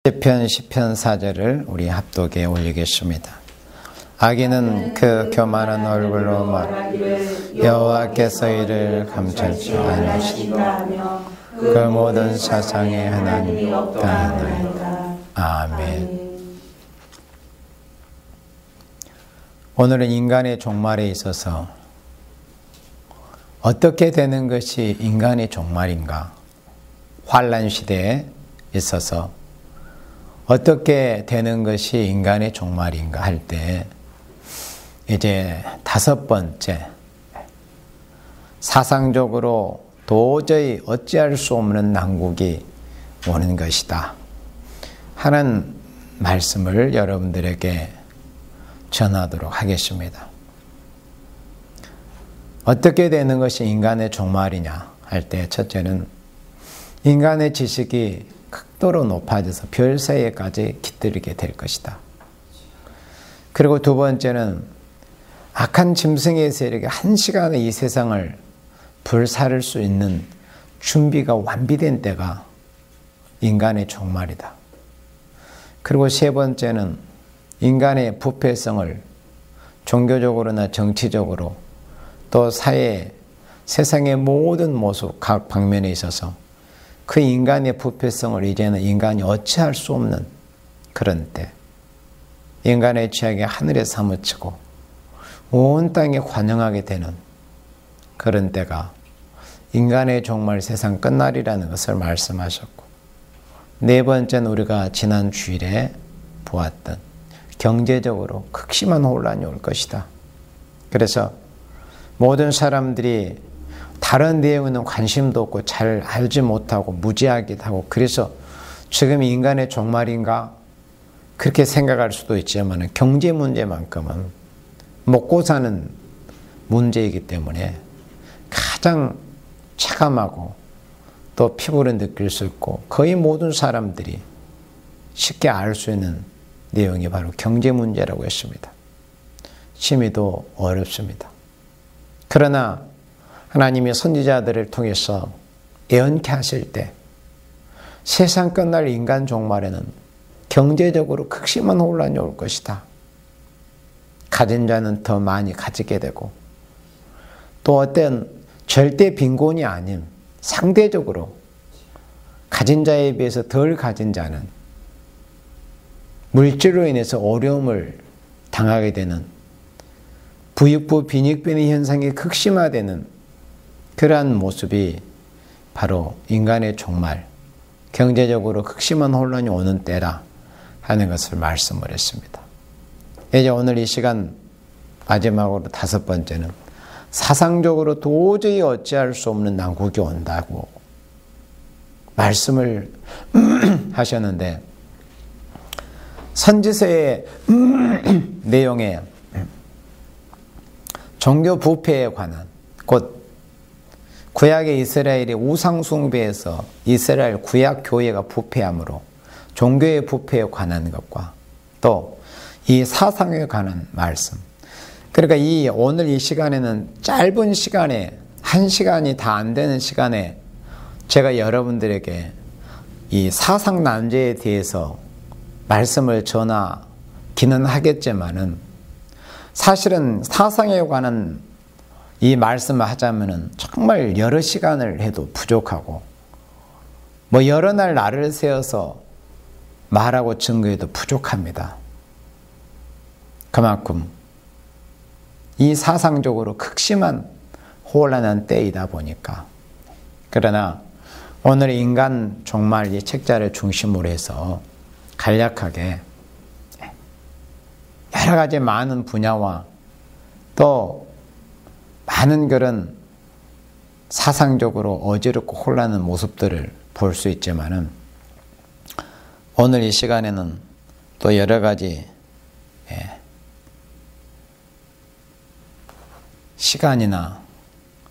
시편 4절을 우리 합독에 올리겠습니다. 악인은 그 교만한 얼굴로 말하기를 여호와께서 이를 감찰치 않으시다. 그 모든 사상에 하나님이 없다 하나이다. 아멘. 오늘은 인간의 종말에 있어서 어떻게 되는 것이 인간의 종말인가? 환난 시대에 있어서 어떻게 되는 것이 인간의 종말인가 할 때 이제 5번째, 사상적으로 도저히 어찌할 수 없는 난국이 오는 것이다 하는 말씀을 여러분들에게 전하도록 하겠습니다. 어떻게 되는 것이 인간의 종말이냐 할 때 첫째는 인간의 지식이 극도로 높아져서 별 사이에까지 깃들게 될 것이다. 그리고 두 번째는 악한 짐승의 세력이 한시간에 이 세상을 불사를 수 있는 준비가 완비된 때가 인간의 종말이다. 그리고 세 번째는 인간의 부패성을 종교적으로나 정치적으로 또 사회, 세상의 모든 모습, 각 방면에 있어서 그 인간의 부패성을 이제는 인간이 어찌할 수 없는 그런 때, 인간의 죄악이 하늘에 사무치고 온 땅에 관영하게 되는 그런 때가 인간의 종말 세상 끝날이라는 것을 말씀하셨고, 네 번째는 우리가 지난 주일에 보았던 경제적으로 극심한 혼란이 올 것이다. 그래서 모든 사람들이 다른 내용에는 관심도 없고 잘 알지 못하고 무지하기도 하고, 그래서 지금 인간의 종말인가 그렇게 생각할 수도 있지만 경제 문제만큼은 먹고 사는 문제이기 때문에 가장 체감하고 또 피부로 느낄 수 있고 거의 모든 사람들이 쉽게 알 수 있는 내용이 바로 경제 문제라고 했습니다. 심히도 어렵습니다. 그러나 하나님이 선지자들을 통해서 예언케 하실 때 세상 끝날 인간 종말에는 경제적으로 극심한 혼란이 올 것이다. 가진 자는 더 많이 가지게 되고 또 어떤 절대 빈곤이 아닌 상대적으로 가진 자에 비해서 덜 가진 자는 물질로 인해서 어려움을 당하게 되는 부익부 빈익빈의 현상이 극심화되는 그러한 모습이 바로 인간의 종말, 경제적으로 극심한 혼란이 오는 때라 하는 것을 말씀을 했습니다. 이제 오늘 이 시간 마지막으로 5번째는 사상적으로 도저히 어찌할 수 없는 난국이 온다고 말씀을 하셨는데, 선지서의 내용에 종교 부패에 관한, 곧 구약의 이스라엘이 우상 숭배에서 이스라엘 구약 교회가 부패함으로 종교의 부패에 관한 것과 또 이 사상에 관한 말씀, 그러니까 오늘 이 시간에는 짧은 시간에 1시간이 다 안 되는 시간에 제가 여러분들에게 이 사상 난제에 대해서 말씀을 전하기는 하겠지만은 사실은 사상에 관한 이 말씀을 하자면은 정말 여러 시간을 해도 부족하고 여러 날 날을 세워서 말하고 증거해도 부족합니다. 그만큼 이 사상적으로 극심한 혼란한 때이다 보니까. 그러나 오늘 인간 종말 이 책자를 중심으로 해서 간략하게 여러 가지 많은 분야와 또 많은 그런 사상적으로 어지럽고 혼란한 모습들을 볼 수 있지만은 오늘 이 시간에는 또 여러 가지 시간이나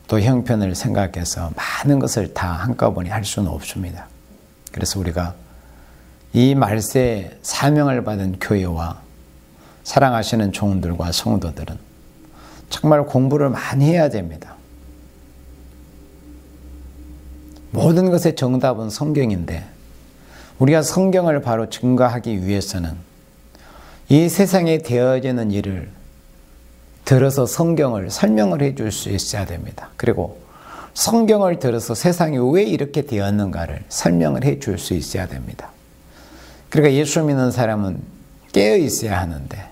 또 형편을 생각해서 많은 것을 다 한꺼번에 할 수는 없습니다. 그래서 우리가 이 말세에 사명을 받은 교회와 사랑하시는 종들과 성도들은 정말 공부를 많이 해야 됩니다. 모든 것의 정답은 성경인데 우리가 성경을 바로 증거하기 위해서는 이 세상에 되어지는 일을 들어서 성경을 설명을 해줄 수 있어야 됩니다. 그리고 성경을 들어서 세상이 왜 이렇게 되었는가를 설명을 해줄 수 있어야 됩니다. 그러니까 예수 믿는 사람은 깨어 있어야 하는데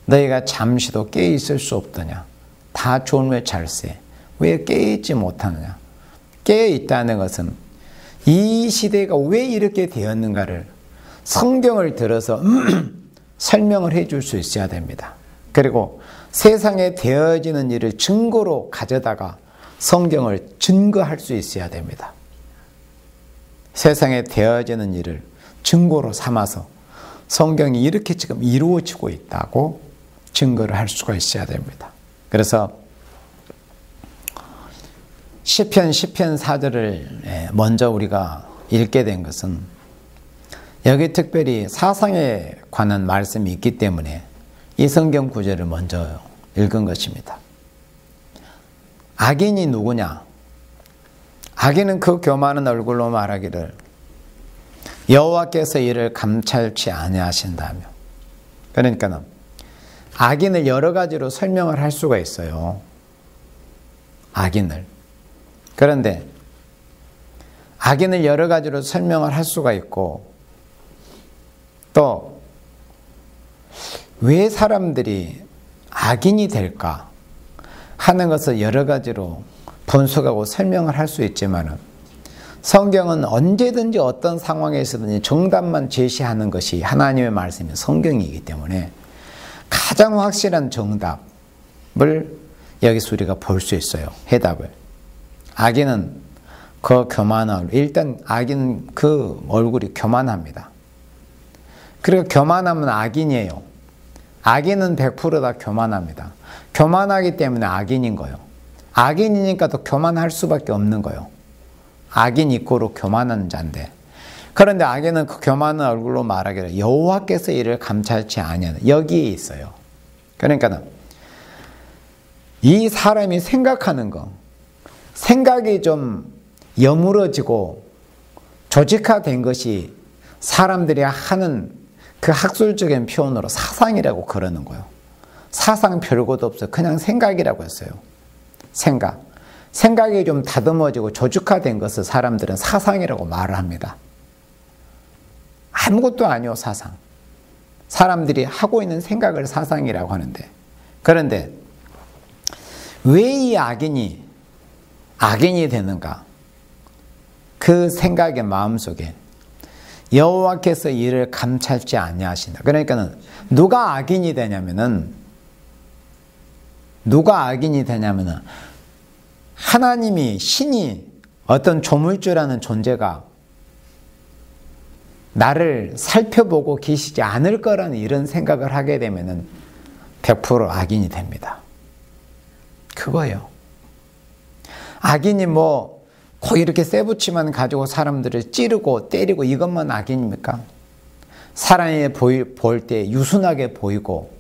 너희가 잠시도 깨어 있을 수 없더냐? 다 졸며 잘세. 왜 깨어 있지 못하느냐? 깨어 있다는 것은 이 시대가 왜 이렇게 되었는가를 성경을 들어서 설명을 해줄 수 있어야 됩니다. 그리고 세상에 되어지는 일을 증거로 가져다가 성경을 증거할 수 있어야 됩니다. 세상에 되어지는 일을 증거로 삼아서 성경이 이렇게 지금 이루어지고 있다고 증거를 할 수가 있어야 됩니다. 그래서 시편 4절을 먼저 우리가 읽게 된 것은 여기 특별히 사상에 관한 말씀이 있기 때문에 이 성경 구절을 먼저 읽은 것입니다. 악인이 누구냐? 악인은 그 교만한 얼굴로 말하기를 여호와께서 이를 감찰치 아니하신다며. 그러니까 악인을 여러 가지로 설명을 할 수가 있어요. 악인을. 그런데 악인을 여러 가지로 설명을 할 수가 있고 또 왜 사람들이 악인이 될까 하는 것을 여러 가지로 분석하고 설명을 할 수 있지만 성경은 언제든지 어떤 상황에서든지 정답만 제시하는 것이 하나님의 말씀이 성경이기 때문에 가장 확실한 정답을 여기서 우리가 볼 수 있어요. 해답을. 악인은 그 교만함, 일단 악인은 그 얼굴이 교만합니다. 그리고 교만하면 악인이에요. 악인은 100% 다 교만합니다. 교만하기 때문에 악인인 거예요. 악인이니까 또 교만할 수밖에 없는 거예요. 악인 이꼬로 교만한 자인데 그런데 악인은 그 교만한 얼굴로 말하기를 여호와께서 이를 감찰치 아니하는 여기에 있어요. 그러니까 이 사람이 생각하는 거 생각이 좀 여물어지고 조직화된 것이 사람들이 하는 그 학술적인 표현으로 사상이라고 그러는 거예요. 사상 별것도 없어요. 그냥 생각이라고 했어요. 생각이 좀 다듬어지고 조직화된 것을 사람들은 사상이라고 말을 합니다. 아무것도 아니요, 사상. 사람들이 하고 있는 생각을 사상이라고 하는데 그런데 왜 이 악인이 되는가? 그 생각의 마음속에 여호와께서 이를 감찰지 아니하신다. 그러니까는 누가 악인이 되냐면은 하나님이 신이 어떤 조물주라는 존재가 나를 살펴보고 계시지 않을 거라는 이런 생각을 하게 되면은 100% 악인이 됩니다. 그거예요. 악인이 꼭 이렇게 쇠붙이만 가지고 사람들을 찌르고 때리고 이것만 악인입니까? 사람이 볼 때 유순하게 보이고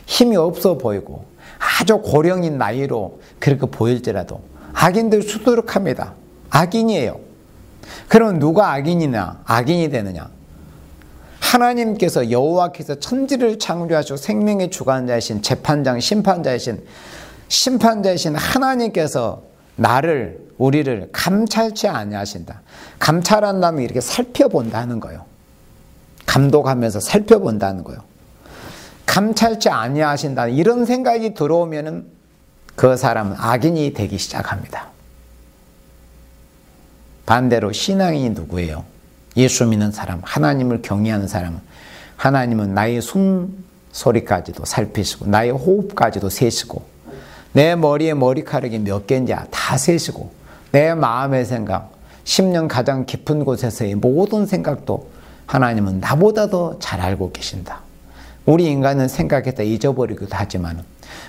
힘이 없어 보이고 아주 고령인 나이로 그렇게 보일지라도 악인들 수두룩합니다. 악인이에요. 그럼 누가 악인이 되느냐? 하나님께서 여호와께서 천지를 창조하시고 생명의 주관자이신 재판장 심판자이신 하나님께서 우리를 감찰치 아니하신다. 감찰한다면 이렇게 살펴본다는 거예요. 감독하면서 살펴본다는 거예요. 감찰치 아니하신다. 이런 생각이 들어오면은 그 사람은 악인이 되기 시작합니다. 반대로 신앙인이 누구예요? 예수 믿는 사람, 하나님을 경외하는 사람은 하나님은 나의 숨소리까지도 살피시고 나의 호흡까지도 세시고 내 머리에 머리카락이 몇 개인지 다 세시고 내 마음의 생각, 심령 가장 깊은 곳에서의 모든 생각도 하나님은 나보다 더 잘 알고 계신다. 우리 인간은 생각했다 잊어버리기도 하지만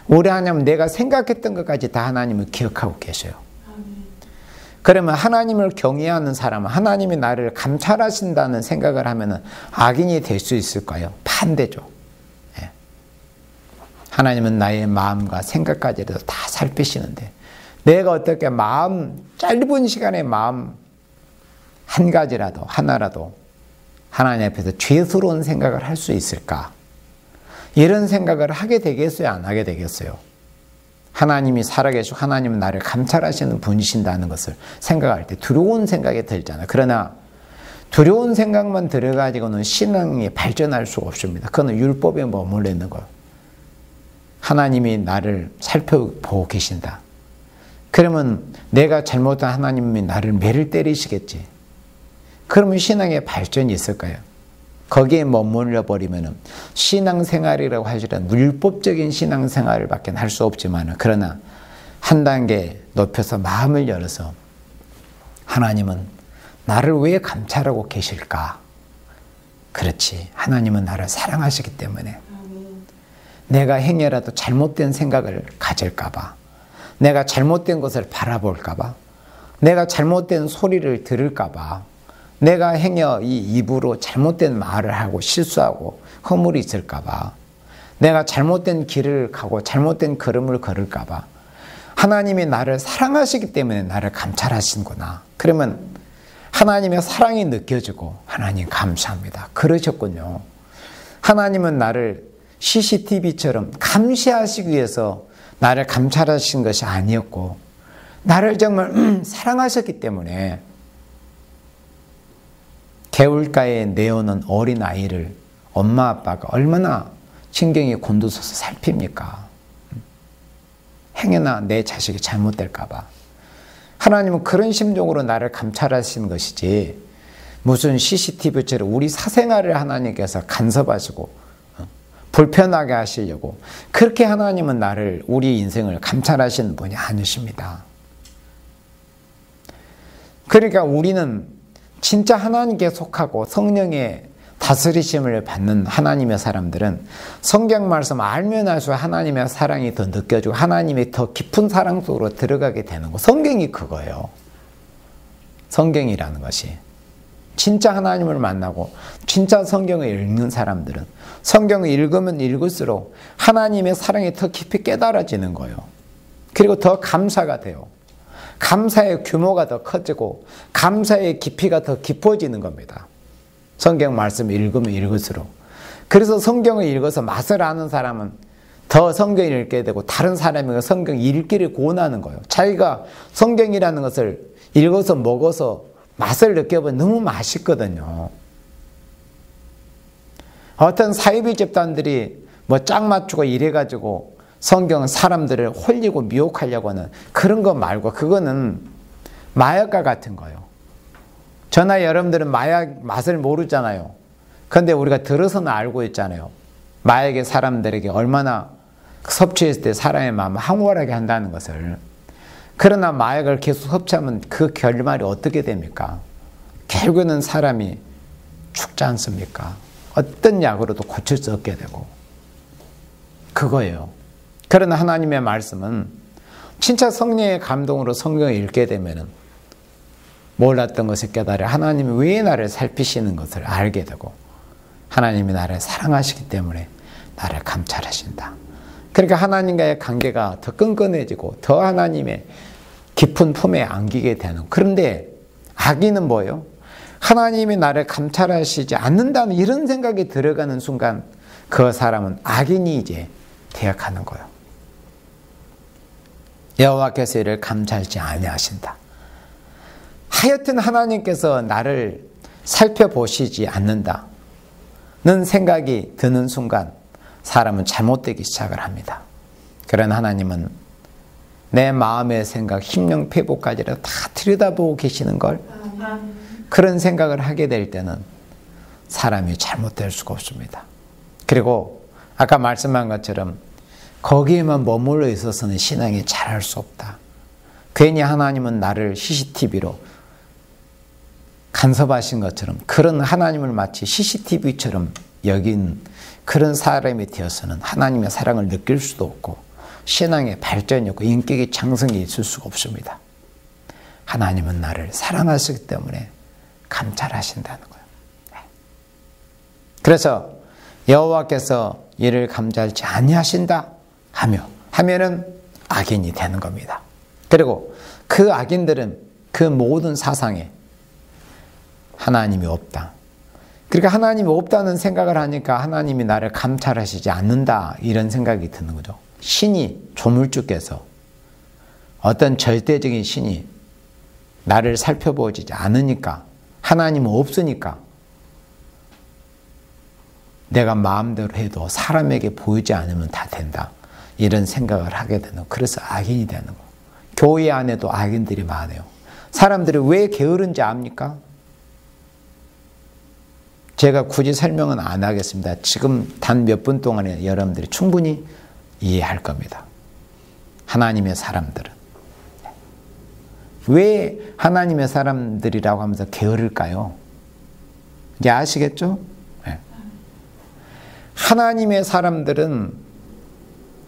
우리 하나님은 내가 생각했던 것까지 다 하나님을 기억하고 계셔요. 그러면 하나님을 경외하는 사람은 하나님이 나를 감찰하신다는 생각을 하면 악인이 될 수 있을까요? 반대죠. 하나님은 나의 마음과 생각까지도 다 살피시는데 내가 어떻게 짧은 시간에 마음 하나라도 하나님 앞에서 죄스러운 생각을 할 수 있을까? 이런 생각을 하게 되겠어요? 안 하게 되겠어요? 하나님이 살아계시고 하나님은 나를 감찰하시는 분이신다는 것을 생각할 때 두려운 생각이 들잖아요. 그러나 두려운 생각만 들어가지고는 신앙이 발전할 수가 없습니다. 그건 율법에 머물러 있는 거예요. 하나님이 나를 살펴보고 계신다. 그러면 내가 잘못한 하나님이 나를 매를 때리시겠지. 그러면 신앙의 발전이 있을까요? 거기에 머물러 버리면 신앙생활이라고 하지만 율법적인 신앙생활을 밖에 할 수 없지만, 그러나 한 단계 높여서 마음을 열어서 하나님은 나를 왜 감찰하고 계실까? 그렇지, 하나님은 나를 사랑하시기 때문에. 내가 행여라도 잘못된 생각을 가질까 봐, 내가 잘못된 것을 바라볼까 봐, 내가 잘못된 소리를 들을까 봐, 내가 행여 이 입으로 잘못된 말을 하고 실수하고 허물이 있을까 봐, 내가 잘못된 길을 가고 잘못된 걸음을 걸을까 봐, 하나님이 나를 사랑하시기 때문에 나를 감찰하시는구나. 그러면 하나님의 사랑이 느껴지고, 하나님 감사합니다, 그러셨군요. 하나님은 나를 CCTV처럼 감시하시기 위해서 나를 감찰하신 것이 아니었고, 나를 정말 사랑하셨기 때문에 개울가에 내어놓은 어린아이를 엄마 아빠가 얼마나 신경이 곤두서서 살핍니까? 행여나 내 자식이 잘못될까 봐. 하나님은 그런 심정으로 나를 감찰하시는 것이지, 무슨 CCTV처럼 우리 사생활을 하나님께서 간섭하시고 불편하게 하시려고 그렇게 하나님은 나를, 우리 인생을 감찰하시는 분이 아니십니다. 그러니까 우리는 진짜 하나님께 속하고 성령의 다스리심을 받는 하나님의 사람들은 성경 말씀 알면 알수록 하나님의 사랑이 더 느껴지고 하나님의 더 깊은 사랑 속으로 들어가게 되는 거. 성경이 그거예요. 성경이라는 것이. 진짜 하나님을 만나고 진짜 성경을 읽는 사람들은 성경을 읽으면 읽을수록 하나님의 사랑이 더 깊이 깨달아지는 거예요. 그리고 더 감사가 돼요. 감사의 규모가 더 커지고 감사의 깊이가 더 깊어지는 겁니다. 성경 말씀을 읽으면 읽을수록. 그래서 성경을 읽어서 맛을 아는 사람은 더 성경을 읽게 되고, 다른 사람이 성경 읽기를 권하는 거예요. 자기가 성경이라는 것을 읽어서 먹어서 맛을 느껴보면 너무 맛있거든요. 어떤 사이비 집단들이 뭐 짝 맞추고 이래가지고 성경은 사람들을 홀리고 미혹하려고 하는 그런 거 말고, 그거는 마약과 같은 거예요. 저나 여러분들은 마약 맛을 모르잖아요. 그런데 우리가 들어서는 알고 있잖아요. 마약이 사람들에게 얼마나 섭취했을 때 사람의 마음을 황홀하게 한다는 것을. 그러나 마약을 계속 섭취하면 그 결말이 어떻게 됩니까? 결국에는 사람이 죽지 않습니까? 어떤 약으로도 고칠 수 없게 되고. 그거예요. 그러나 하나님의 말씀은 진짜 성령의 감동으로 성경을 읽게 되면은 몰랐던 것을 깨달아 하나님이 왜 나를 살피시는 것을 알게 되고, 하나님이 나를 사랑하시기 때문에 나를 감찰하신다. 그러니까 하나님과의 관계가 더 끈끈해지고 더 하나님의 깊은 품에 안기게 되는. 그런데 악인은 뭐예요? 하나님이 나를 감찰하시지 않는다는 이런 생각이 들어가는 순간 그 사람은 악인이 이제 되어가는 거예요. 여호와께서 이를 감찰하지 아니하신다. 하여튼 하나님께서 나를 살펴보시지 않는다는 생각이 드는 순간 사람은 잘못되기 시작을 합니다. 그러나 하나님은 내 마음의 생각, 심령 회복까지를 다 들여다보고 계시는 걸, 그런 생각을 하게 될 때는 사람이 잘못될 수가 없습니다. 그리고 아까 말씀한 것처럼 거기에만 머물러 있어서는 신앙이 잘할 수 없다. 괜히 하나님은 나를 CCTV로 간섭하신 것처럼, 그런 하나님을 마치 CCTV처럼 여긴 그런 사람이 되어서는 하나님의 사랑을 느낄 수도 없고 신앙의 발전이 없고 인격의 장성이 있을 수가 없습니다. 하나님은 나를 사랑하시기 때문에 감찰하신다는 거예요. 그래서 여호와께서 이를 감찰하지 아니하신다 하면은 악인이 되는 겁니다. 그리고 그 악인들은 그 모든 사상에 하나님이 없다. 그러니까 하나님이 없다는 생각을 하니까 하나님이 나를 감찰하시지 않는다 이런 생각이 드는 거죠. 신이, 조물주께서, 어떤 절대적인 신이 나를 살펴보지 않으니까, 하나님은 없으니까 내가 마음대로 해도 사람에게 보이지 않으면 다 된다 이런 생각을 하게 되는 거예요. 그래서 악인이 되는 거예요. 교회 안에도 악인들이 많아요. 사람들이 왜 게으른지 압니까? 제가 굳이 설명은 안 하겠습니다. 지금 단 몇 분 동안에 여러분들이 충분히 이해할 겁니다. 하나님의 사람들은 왜 하나님의 사람들이라고 하면서 게으를까요? 이제 아시겠죠? 네. 하나님의 사람들은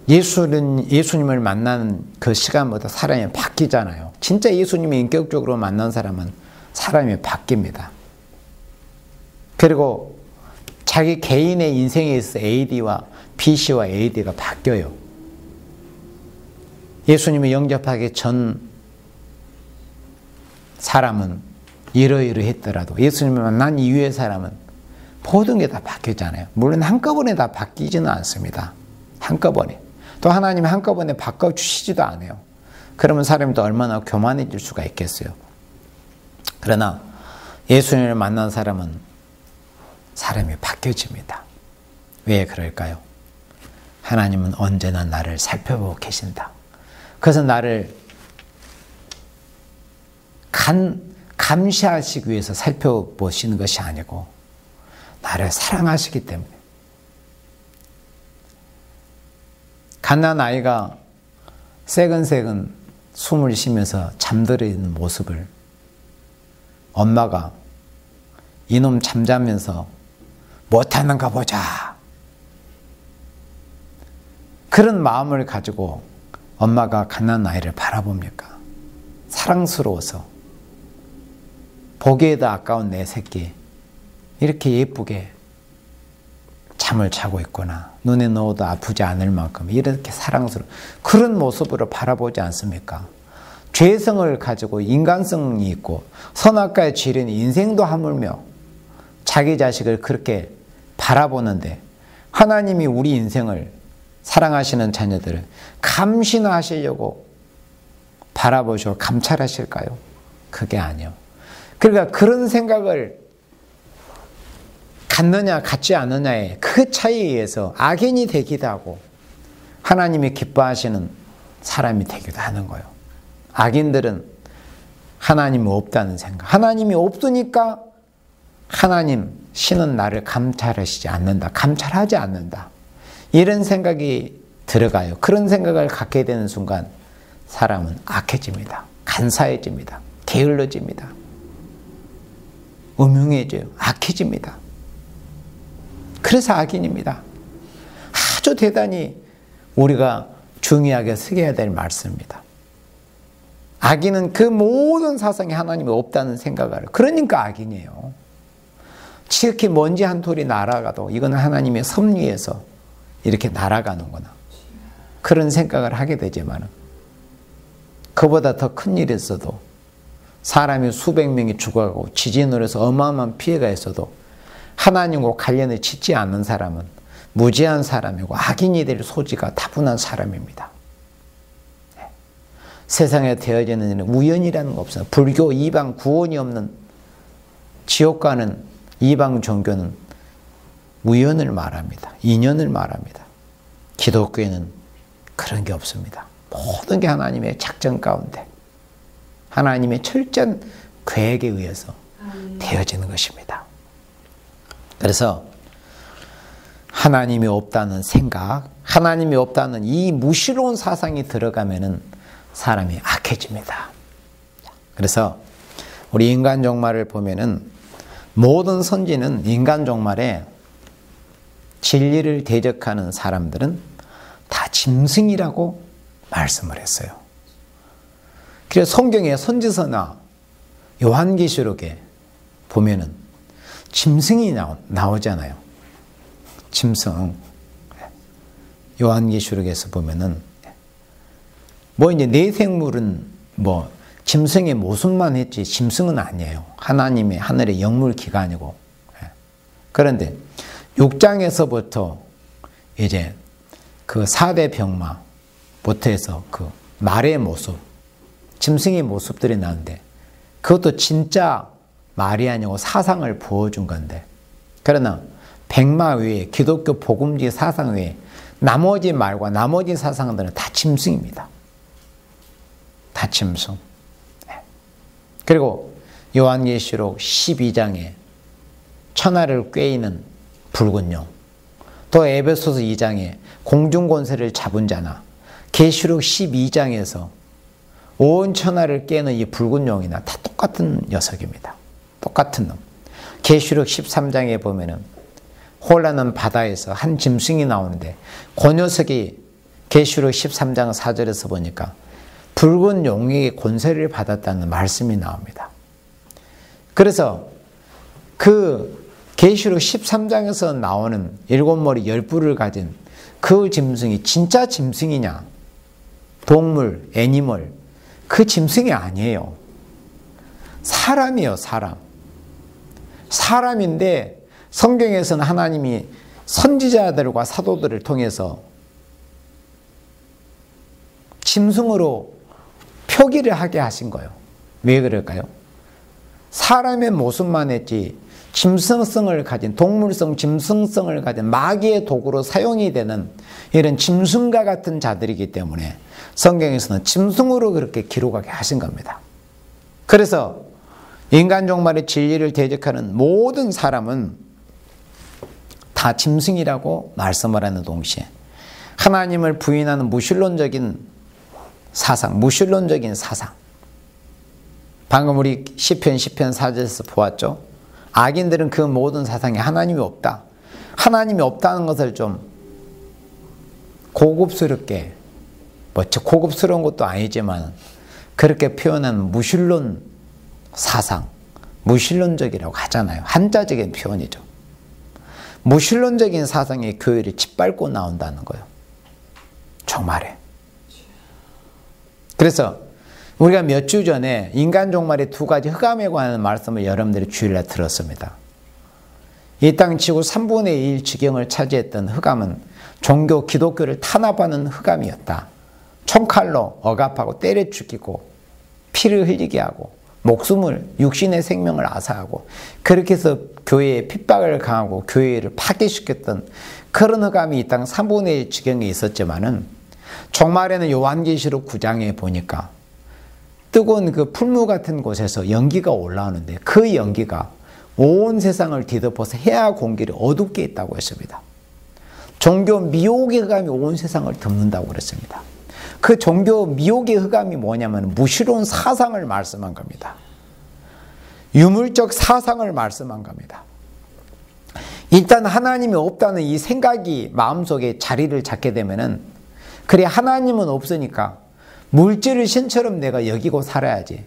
예수님을 만나는 그 시간보다 사람이 바뀌잖아요. 진짜 예수님을 인격적으로 만난 사람은 사람이 바뀝니다. 그리고 자기 개인의 인생에 있어서 AD와 BC와 AD가 바뀌어요. 예수님을 영접하기 전 사람은 이러이러했더라도 예수님을 만난 이후의 사람은 모든 게 다 바뀌었잖아요. 물론 한꺼번에 다 바뀌지는 않습니다. 한꺼번에. 또 하나님이 한꺼번에 바꿔주시지도 않아요. 그러면 사람이 또 얼마나 교만해질 수가 있겠어요. 그러나 예수님을 만난 사람은 사람이 바뀌어집니다. 왜 그럴까요? 하나님은 언제나 나를 살펴보고 계신다. 그래서 나를 감시하시기 위해서 살펴보시는 것이 아니고 나를 사랑하시기 때문에. 갓난 아이가 새근새근 숨을 쉬면서 잠들어있는 모습을 엄마가 이놈 잠자면서 못하는가 보자 그런 마음을 가지고 엄마가 갓난 아이를 바라봅니까? 사랑스러워서 보기에도 아까운 내 새끼 이렇게 예쁘게 잠을 자고 있구나. 눈에 넣어도 아프지 않을 만큼 이렇게 사랑스러운 그런 모습으로 바라보지 않습니까? 죄성을 가지고 인간성이 있고 선악과의 지른 인생도 하물며 자기 자식을 그렇게 바라보는데 하나님이 우리 인생을 사랑하시는 자녀들을 감시나 하시려고 바라보시고 감찰하실까요? 그게 아니요. 그러니까 그런 생각을 갖느냐 갖지 않느냐의 그 차이에 의해서 악인이 되기도 하고 하나님이 기뻐하시는 사람이 되기도 하는 거예요. 악인들은 하나님이 없다는 생각. 하나님이 없으니까 하나님, 신은 나를 감찰하시지 않는다. 감찰하지 않는다. 이런 생각이 들어가요. 그런 생각을 갖게 되는 순간 사람은 악해집니다. 간사해집니다. 게을러집니다. 음흉해져요. 악해집니다. 그래서 악인입니다. 아주 대단히 우리가 중요하게 새겨야 될 말씀입니다. 악인은 그 모든 사상에 하나님이 없다는 생각을, 그러니까 악인이에요. 지극히 먼지 한 톨이 날아가도 이거는 하나님의 섭리에서 이렇게 날아가는구나. 그런 생각을 하게 되지만 그보다 더 큰 일이 있어도 사람이 수백 명이 죽어가고 지진으로 해서 어마어마한 피해가 있어도 하나님과 관련을 짓지 않는 사람은 무지한 사람이고 악인이 될 소지가 다분한 사람입니다. 세상에 되어지는 일은 우연이라는 거 없어요. 불교, 이방, 구원이 없는 지옥 가는 이방 종교는 우연을 말합니다. 인연을 말합니다. 기독교에는 그런 게 없습니다. 모든 게 하나님의 작전 가운데 하나님의 철저한 계획에 의해서 되어지는 것입니다. 그래서 하나님이 없다는 생각, 하나님이 없다는 이 무시로운 사상이 들어가면은 사람이 악해집니다. 그래서 우리 인간 종말을 보면은 모든 선지는 인간 종말에 진리를 대적하는 사람들은 다 짐승이라고 말씀을 했어요. 그래서 성경의 선지서나 요한계시록에 보면은 짐승이 나오잖아요. 짐승. 요한계시록에서 보면은 뭐 이제 내생물은 뭐 짐승의 모습만 했지 짐승은 아니에요. 하나님의 하늘의 영물 기관이고 그런데 6장에서부터 이제 그 4대 병마부터 해서 그 말의 모습, 짐승의 모습들이 나오는데 그것도 진짜 말이 아니고 사상을 부어준 건데, 그러나 백마 외에 기독교 복음주의 사상 외에 나머지 말과 나머지 사상들은 다 짐승입니다. 다 짐승. 그리고 요한계시록 12장에 천하를 꿰이는 붉은 용, 또 에베소서 2장에 공중권세를 잡은 자나 계시록 12장에서 온 천하를 깨는 이 붉은 용이나 다 똑같은 녀석입니다. 똑같은 놈. 계시록 13장에 보면은 혼란한 바다에서 한 짐승이 나오는데 그 녀석이 계시록 13장 4절에서 보니까 붉은 용에게 권세를 받았다는 말씀이 나옵니다. 그래서 그 계시록 13장에서 나오는 7머리 10뿔을 가진 그 짐승이 진짜 짐승이냐, 동물, 애니멀, 그 짐승이 아니에요. 사람이에요, 사람. 사람인데 성경에서는 하나님이 선지자들과 사도들을 통해서 짐승으로 표기를 하게 하신 거예요. 왜 그럴까요? 사람의 모습만 했지 짐승성을 가진, 동물성, 짐승성을 가진 마귀의 도구로 사용이 되는 이런 짐승과 같은 자들이기 때문에 성경에서는 짐승으로 그렇게 기록하게 하신 겁니다. 그래서 인간 종말의 진리를 대적하는 모든 사람은 다 짐승이라고 말씀을 하는 동시에 하나님을 부인하는 무신론적인 사상, 방금 우리 시편 4절에서 보았죠. 악인들은 그 모든 사상에 하나님이 없다. 하나님이 없다는 것을 좀 고급스럽게, 고급스러운 것도 아니지만 그렇게 표현한 무신론 사상, 무신론적이라고 하잖아요. 한자적인 표현이죠. 무신론적인 사상이 교회를 짓밟고 나온다는 거예요. 정말에. 그래서 우리가 몇 주 전에 인간 종말의 2가지 흑암에 관한 말씀을 여러분들이 주일날 들었습니다. 이 땅 지구 3분의 1 지경을 차지했던 흑암은 종교 기독교를 탄압하는 흑암이었다. 총칼로 억압하고 때려 죽이고 피를 흘리게 하고 목숨을, 육신의 생명을 앗아가고 그렇게 해서 교회에 핍박을 강하고 교회를 파괴시켰던 그런 흑암이 이 땅 3분의 1 지경에 있었지만은 종말에는 요한계시록 9장에 보니까 뜨거운 그 풀무 같은 곳에서 연기가 올라오는데 그 연기가 온 세상을 뒤덮어서 해와 공기를 어둡게 했다고 했습니다. 종교 미혹의 흑암이 온 세상을 덮는다고 그랬습니다. 그 종교 미혹의 흑암이 뭐냐면 무신론 사상을 말씀한 겁니다. 유물적 사상을 말씀한 겁니다. 일단 하나님이 없다는 이 생각이 마음속에 자리를 잡게 되면은, 그래 하나님은 없으니까 물질을 신처럼 내가 여기고 살아야지.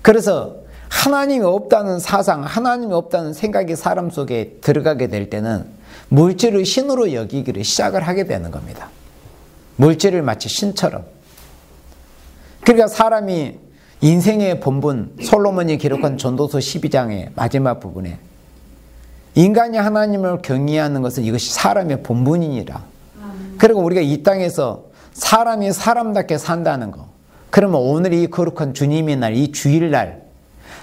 그래서 하나님이 없다는 사상, 하나님이 없다는 생각이 사람 속에 들어가게 될 때는 물질을 신으로 여기기를 시작을 하게 되는 겁니다. 물질을 마치 신처럼. 그러니까 사람이 인생의 본분, 솔로몬이 기록한 전도서 12장의 마지막 부분에 인간이 하나님을 경외하는 것은 이것이 사람의 본분이니라. 그리고 우리가 이 땅에서 사람이 사람답게 산다는 거. 그러면 오늘 이 거룩한 주님의 날, 이 주일날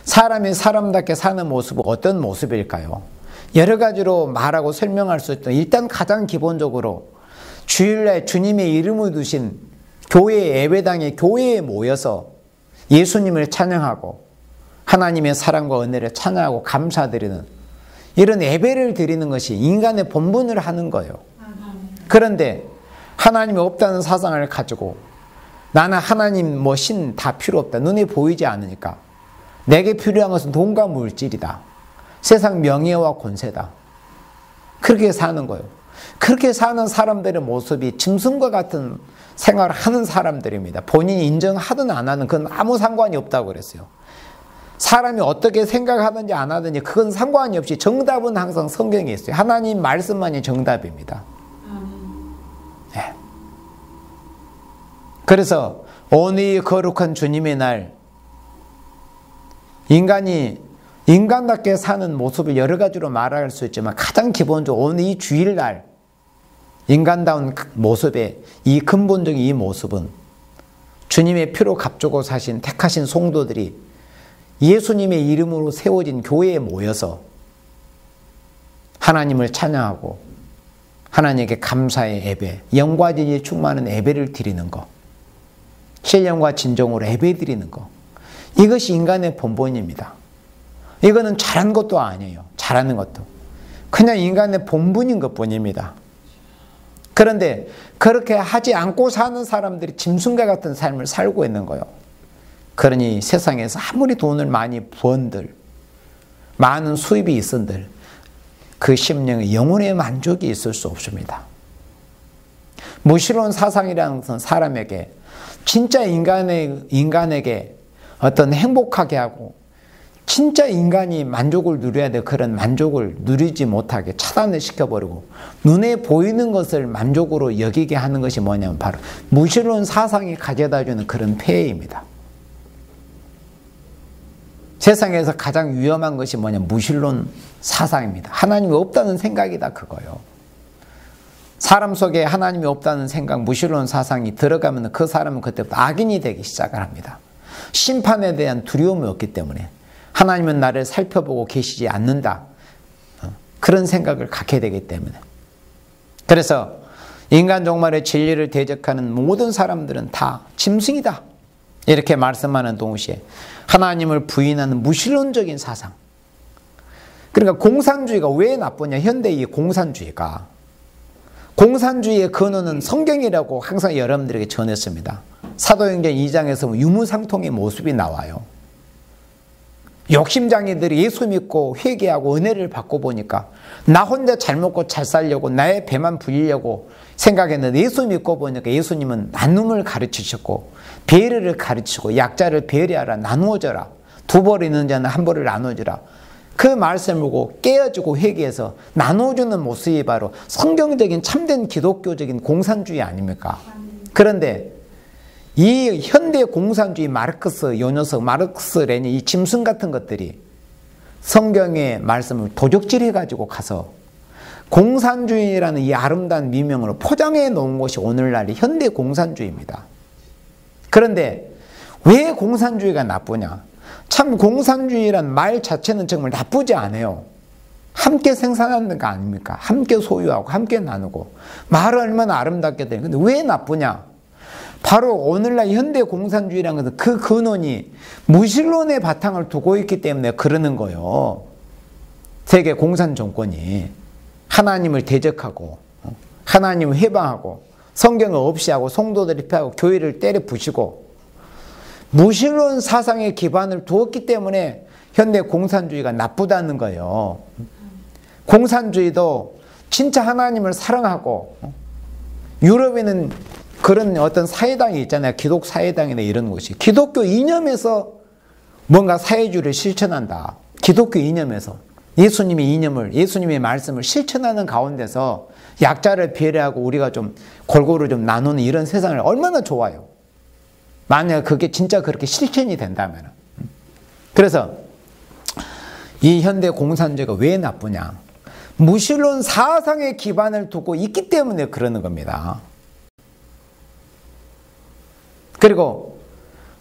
사람이 사람답게 사는 모습은 어떤 모습일까요? 여러 가지로 말하고 설명할 수 있던, 일단 가장 기본적으로 주일날 주님의 이름을 두신 교회 예배당에 교회에 모여서 예수님을 찬양하고 하나님의 사랑과 은혜를 찬양하고 감사드리는 이런 예배를 드리는 것이 인간의 본분을 하는 거예요. 그런데 하나님이 없다는 사상을 가지고 나는 하나님 신 다 필요 없다. 눈에 보이지 않으니까 내게 필요한 것은 돈과 물질이다. 세상 명예와 권세다. 그렇게 사는 거예요. 그렇게 사는 사람들의 모습이 짐승과 같은 생활을 하는 사람들입니다. 본인이 인정하든 안 하든 그건 아무 상관이 없다고 그랬어요. 사람이 어떻게 생각하든지 안 하든지 그건 상관이 없이 정답은 항상 성경에 있어요. 하나님 말씀만이 정답입니다. 네. 그래서 오늘 이 거룩한 주님의 날, 인간이 인간답게 사는 모습을 여러 가지로 말할 수 있지만 가장 기본적으로 오늘 이 주일날 인간다운 모습의 이 근본적인 이 모습은 주님의 피로 값주고 사신 택하신 성도들이 예수님의 이름으로 세워진 교회에 모여서 하나님을 찬양하고 하나님께 감사의 예배, 영과 진리에 충만한 예배를 드리는 것, 신령과 진정으로 예배 드리는 것, 이것이 인간의 본본입니다. 이거는 잘한 것도 아니에요. 잘하는 것도. 그냥 인간의 본분인 것뿐입니다. 그런데 그렇게 하지 않고 사는 사람들이 짐승과 같은 삶을 살고 있는 거예요. 그러니 세상에서 아무리 돈을 많이 부은들, 많은 수입이 있은들 그 심령에 영혼의 만족이 있을 수 없습니다. 무신론 사상이라는 것은 사람에게 진짜 인간에게 어떤 행복하게 하고 진짜 인간이 만족을 누려야 될 그런 만족을 누리지 못하게 차단을 시켜버리고 눈에 보이는 것을 만족으로 여기게 하는 것이 뭐냐면 바로 무신론 사상이 가져다주는 그런 폐해입니다. 세상에서 가장 위험한 것이 뭐냐면 무신론 사상입니다. 하나님이 없다는 생각이다 그거요. 사람 속에 하나님이 없다는 생각, 무신론 사상이 들어가면 그 사람은 그때부터 악인이 되기 시작을 합니다. 심판에 대한 두려움이 없기 때문에 하나님은 나를 살펴보고 계시지 않는다. 그런 생각을 갖게 되기 때문에. 그래서 인간 종말의 진리를 대적하는 모든 사람들은 다 짐승이다. 이렇게 말씀하는 동시에 하나님을 부인하는 무신론적인 사상. 그러니까 공산주의가 왜 나쁘냐? 현대의 공산주의가. 공산주의의 근원은 성경이라고 항상 여러분들에게 전했습니다. 사도행전 2장에서 유무상통의 모습이 나와요. 욕심장애들이 예수 믿고 회개하고 은혜를 받고 보니까 나 혼자 잘 먹고 잘 살려고 나의 배만 불리려고 생각했는데 예수 믿고 보니까 예수님은 나눔을 가르치셨고 배려를 가르치고 약자를 배려하라, 나누어줘라, 두 벌 있는 자는 한 벌을 나눠주라. 그 말씀을 보고 깨어지고 회개해서 나눠주는 모습이 바로 성경적인 참된 기독교적인 공산주의 아닙니까? 그런데 이 현대 공산주의 마르크스, 요 녀석 마르크스, 레닌 이 짐승 같은 것들이 성경의 말씀을 도적질해가지고 가서 공산주의라는 이 아름다운 미명으로 포장해 놓은 것이 오늘날의 현대 공산주의입니다. 그런데 왜 공산주의가 나쁘냐? 참 공산주의란 말 자체는 정말 나쁘지 않아요. 함께 생산하는 거 아닙니까? 함께 소유하고 함께 나누고 말은 얼마나 아름답게 되는. 근데 왜 나쁘냐? 바로 오늘날 현대 공산주의라는 것은 그 근원이 무신론의 바탕을 두고 있기 때문에 그러는 거예요. 세계 공산 정권이 하나님을 대적하고 하나님을 해방하고 성경을 없이 하고 성도들을 폐하고 교회를 때려 부시고 무신론 사상의 기반을 두었기 때문에 현대 공산주의가 나쁘다는 거예요. 공산주의도 진짜 하나님을 사랑하고 유럽에는 그런 어떤 사회당이 있잖아요. 기독 사회당이나 이런 곳이. 기독교 이념에서 뭔가 사회주의를 실천한다. 기독교 이념에서. 예수님의 이념을, 예수님의 말씀을 실천하는 가운데서 약자를 배려하고 우리가 좀 골고루 좀 나누는 이런 세상을 얼마나 좋아요. 만약 그게 진짜 그렇게 실천이 된다면. 그래서 이 현대 공산주의가 왜 나쁘냐? 무신론 사상의 기반을 두고 있기 때문에 그러는 겁니다. 그리고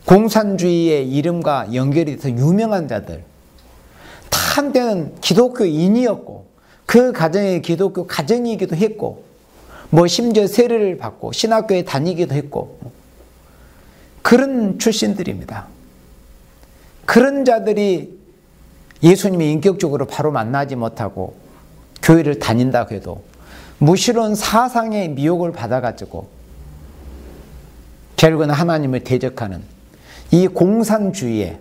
공산주의의 이름과 연결이 돼서 유명한 자들, 다 한때는 기독교인이었고 그 가정이 기독교 가정이기도 했고 뭐 심지어 세례를 받고 신학교에 다니기도 했고 그런 출신들입니다. 그런 자들이 예수님이 인격적으로 바로 만나지 못하고 교회를 다닌다고 해도 무신론 사상의 미혹을 받아가지고 결국은 하나님을 대적하는 이 공산주의의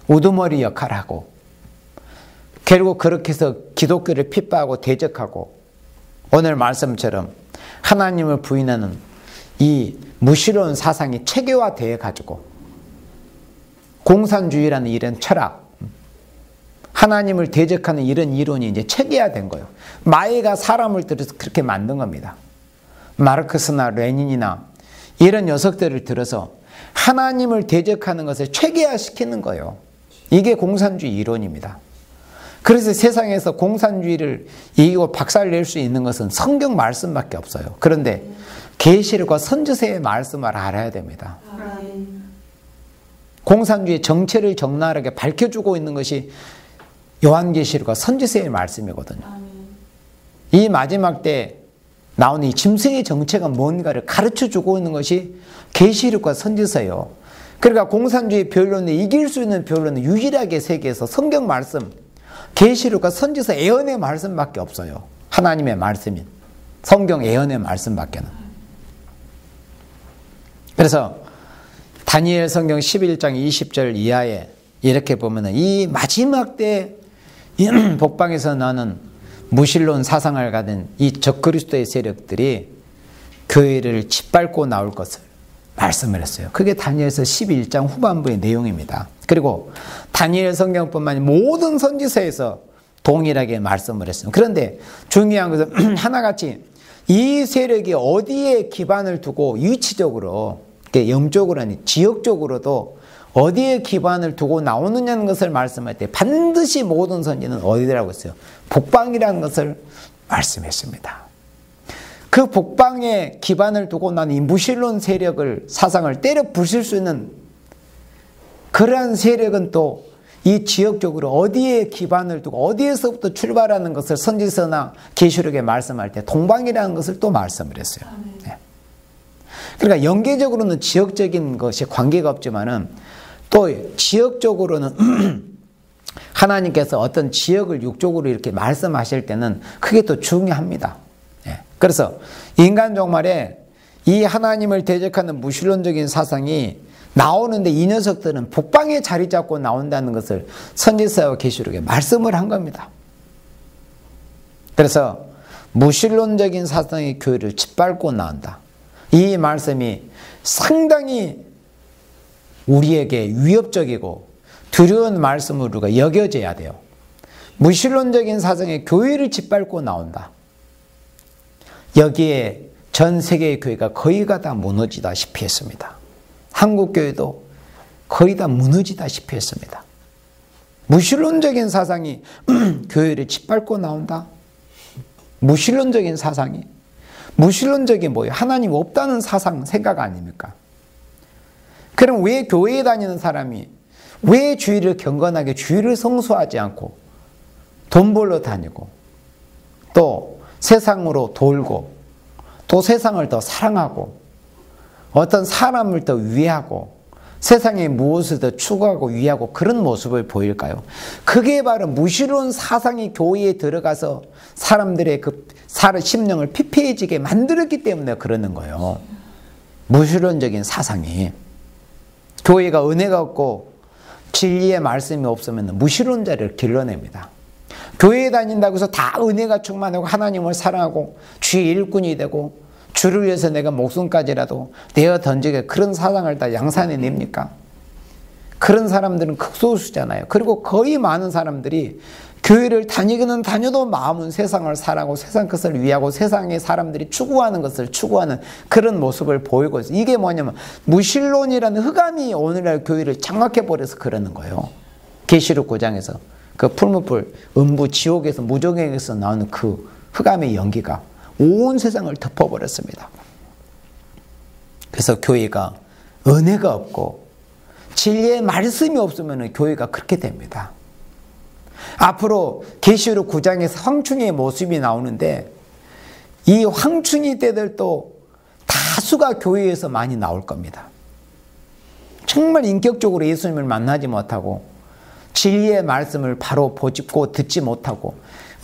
우두머리 역할을 하고 결국 그렇게 해서 기독교를 핍박하고 대적하고 오늘 말씀처럼 하나님을 부인하는 이 무신론 사상이 체계화되어 가지고 공산주의라는 이런 철학, 하나님을 대적하는 이런 이론이 이제 체계화된 거예요. 마에가 사람을 들여서 그렇게 만든 겁니다. 마르크스나 레닌이나 이런 녀석들을 들어서 하나님을 대적하는 것을 체계화시키는 거예요. 이게 공산주의 이론입니다. 그래서 세상에서 공산주의를 이기고 박살낼 수 있는 것은 성경 말씀밖에 없어요. 그런데 계시록과 선지서의 말씀을 알아야 됩니다. 공산주의 정체를 적나라하게 밝혀주고 있는 것이 요한계시록과 선지서의 말씀이거든요. 이 마지막 때 나오는 이 짐승의 정체가 뭔가를 가르쳐주고 있는 것이 계시록과 선지서예요. 그러니까 공산주의 변론을 이길 수 있는 변론은 유일하게 세계에서 성경 말씀, 계시록과 선지서 예언의 말씀밖에 없어요. 하나님의 말씀인 성경 예언의 말씀밖에는. 그래서 다니엘 성경 11장 20절 이하에 이렇게 보면은 이 마지막 때 복방에서 나는 무신론 사상을 가진 이 적그리스도의 세력들이 교회를 짓밟고 나올 것을 말씀을 했어요. 그게 다니엘서 11장 후반부의 내용입니다. 그리고 다니엘 성경뿐만 아니라 모든 선지서에서 동일하게 말씀을 했어요. 그런데 중요한 것은 하나같이 이 세력이 어디에 기반을 두고 위치적으로, 영적으로 아니 지역적으로도 어디에 기반을 두고 나오느냐는 것을 말씀할 때 반드시 모든 선지는 어디라고 했어요? 복방이라는 것을 말씀했습니다. 그 복방에 기반을 두고 난 이 무신론 세력을, 사상을 때려 부술 수 있는 그러한 세력은 또 이 지역적으로 어디에 기반을 두고 어디에서부터 출발하는 것을 선지서나 계시록에 말씀할 때 동방이라는 것을 또 말씀을 했어요. 네. 그러니까 연계적으로는 지역적인 것이 관계가 없지만은 또 지역적으로는 하나님께서 어떤 지역을 육적으로 이렇게 말씀하실 때는 그게 또 중요합니다. 예. 그래서 인간 종말에 이 하나님을 대적하는 무신론적인 사상이 나오는데 이 녀석들은 복방에 자리 잡고 나온다는 것을 선지서와 계시록에 말씀을 한 겁니다. 그래서 무신론적인 사상의 교회를 짓밟고 나온다. 이 말씀이 상당히 우리에게 위협적이고 두려운 말씀으로 우리가 여겨져야 돼요. 무신론적인 사상의 교회를 짓밟고 나온다. 여기에 전 세계의 교회가 거의가 다 무너지다시피 했습니다. 한국교회도 거의 다 무너지다시피 했습니다. 무신론적인 사상이 교회를 짓밟고 나온다. 무신론적인 사상이, 무신론적이 뭐예요? 하나님 없다는 사상, 생각 아닙니까? 그럼 왜 교회에 다니는 사람이 왜 주일을 경건하게 주일을 성수하지 않고 돈 벌러 다니고 또 세상으로 돌고 또 세상을 더 사랑하고 어떤 사람을 더 위하고 세상의 무엇을 더 추구하고 위하고 그런 모습을 보일까요? 그게 바로 무신론 사상이 교회에 들어가서 사람들의 그 심령을 피폐해지게 만들었기 때문에 그러는 거예요. 무신론적인 사상이. 교회가 은혜가 없고 진리의 말씀이 없으면 무신론자를 길러냅니다. 교회에 다닌다고 해서 다 은혜가 충만하고 하나님을 사랑하고 주의 일꾼이 되고 주를 위해서 내가 목숨까지라도 내어 던지게 그런 사상을 다 양산해 냅니까? 그런 사람들은 극소수잖아요. 그리고 거의 많은 사람들이 교회를 다니기는 다녀도 마음은 세상을 사랑하고 세상 것을 위하고 세상의 사람들이 추구하는 것을 추구하는 그런 모습을 보이고 있어요. 이게 뭐냐면 무신론이라는 흑암이 오늘날 교회를 장악해버려서 그러는 거예요. 계시록 9장에서 그 풀무불 음부 지옥에서 무정행에서 나오는 그 흑암의 연기가 온 세상을 덮어버렸습니다. 그래서 교회가 은혜가 없고 진리의 말씀이 없으면 교회가 그렇게 됩니다. 앞으로 계시록 9장에서 황충의 모습이 나오는데 이 황충이 때들도 다수가 교회에서 많이 나올 겁니다. 정말 인격적으로 예수님을 만나지 못하고 진리의 말씀을 바로 보짚고 듣지 못하고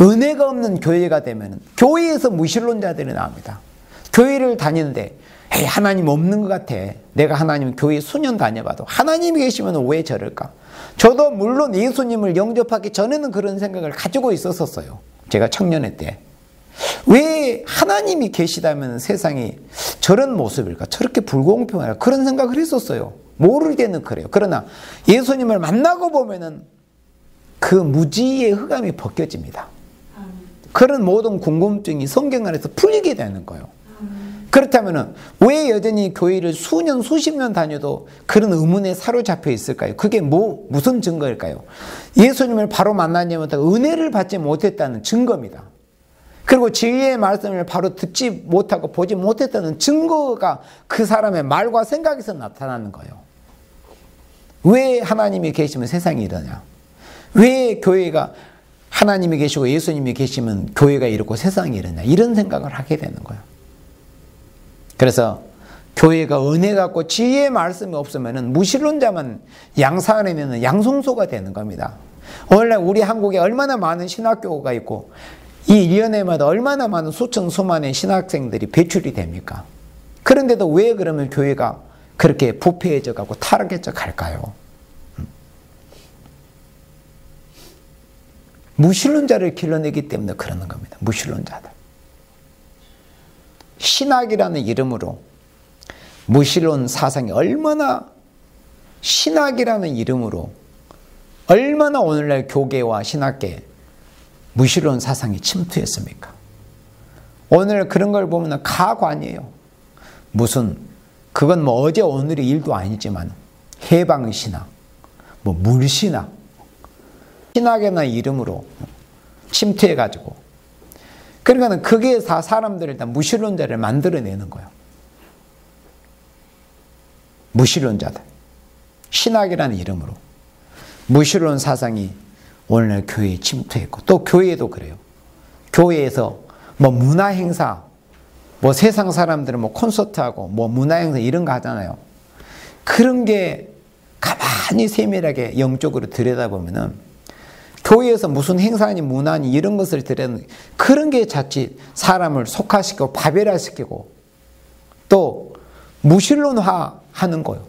은혜가 없는 교회가 되면 교회에서 무신론자들이 나옵니다. 교회를 다니는데 에이, 하나님 없는 것 같아. 내가 하나님 교회 수년 다녀봐도 하나님이 계시면 왜 저럴까? 저도 물론 예수님을 영접하기 전에는 그런 생각을 가지고 있었어요. 제가 청년회 때. 왜 하나님이 계시다면 세상이 저런 모습일까? 저렇게 불공평할까? 그런 생각을 했었어요. 모를 때는 그래요. 그러나 예수님을 만나고 보면은 그 무지의 흑암이 벗겨집니다. 그런 모든 궁금증이 성경 안에서 풀리게 되는 거예요. 그렇다면 왜 여전히 교회를 수년 수십 년 다녀도 그런 의문에 사로잡혀 있을까요? 그게 무슨 증거일까요? 예수님을 바로 만나지 못하고 은혜를 받지 못했다는 증거입니다. 그리고 진리의 말씀을 바로 듣지 못하고 보지 못했다는 증거가 그 사람의 말과 생각에서 나타나는 거예요. 왜 하나님이 계시면 세상이 이러냐? 왜 교회가 하나님이 계시고 예수님이 계시면 교회가 이렇고 세상이 이러냐? 이런 생각을 하게 되는 거예요. 그래서 교회가 은혜 갖고 지혜의 말씀이 없으면 무신론자만 양산하면 양성소가 되는 겁니다. 오늘날 우리 한국에 얼마나 많은 신학교가 있고 이 1년에마다 얼마나 많은 수천 수만의 신학생들이 배출이 됩니까? 그런데도 왜 그러면 교회가 그렇게 부패해져 가고 타락해져 갈까요? 무신론자를 길러내기 때문에 그러는 겁니다. 무신론자들. 신학이라는 이름으로 무신론 사상이 얼마나 신학이라는 이름으로 얼마나 오늘날 교계와 신학계 무신론 사상이 침투했습니까? 오늘 그런 걸 보면 가관이에요. 무슨 그건 뭐 어제 오늘의 일도 아니지만 해방신학, 뭐 물신학, 신학이라는 이름으로 침투해가지고 그러니까 그게 다 사람들을 다 무신론자를 만들어내는 거예요. 무신론자들. 신학이라는 이름으로 무신론 사상이 오늘날 교회에 침투했고 또 교회도 그래요. 교회에서 뭐 문화행사, 뭐 세상 사람들은 뭐 콘서트하고 뭐 문화행사 이런 거 하잖아요. 그런 게 가만히 세밀하게 영적으로 들여다보면은 교회에서 무슨 행사니 문화니 이런 것을 들여다보면 그런 게 자칫 사람을 속화시키고 파멸화시키고 또 무신론화 하는 거예요.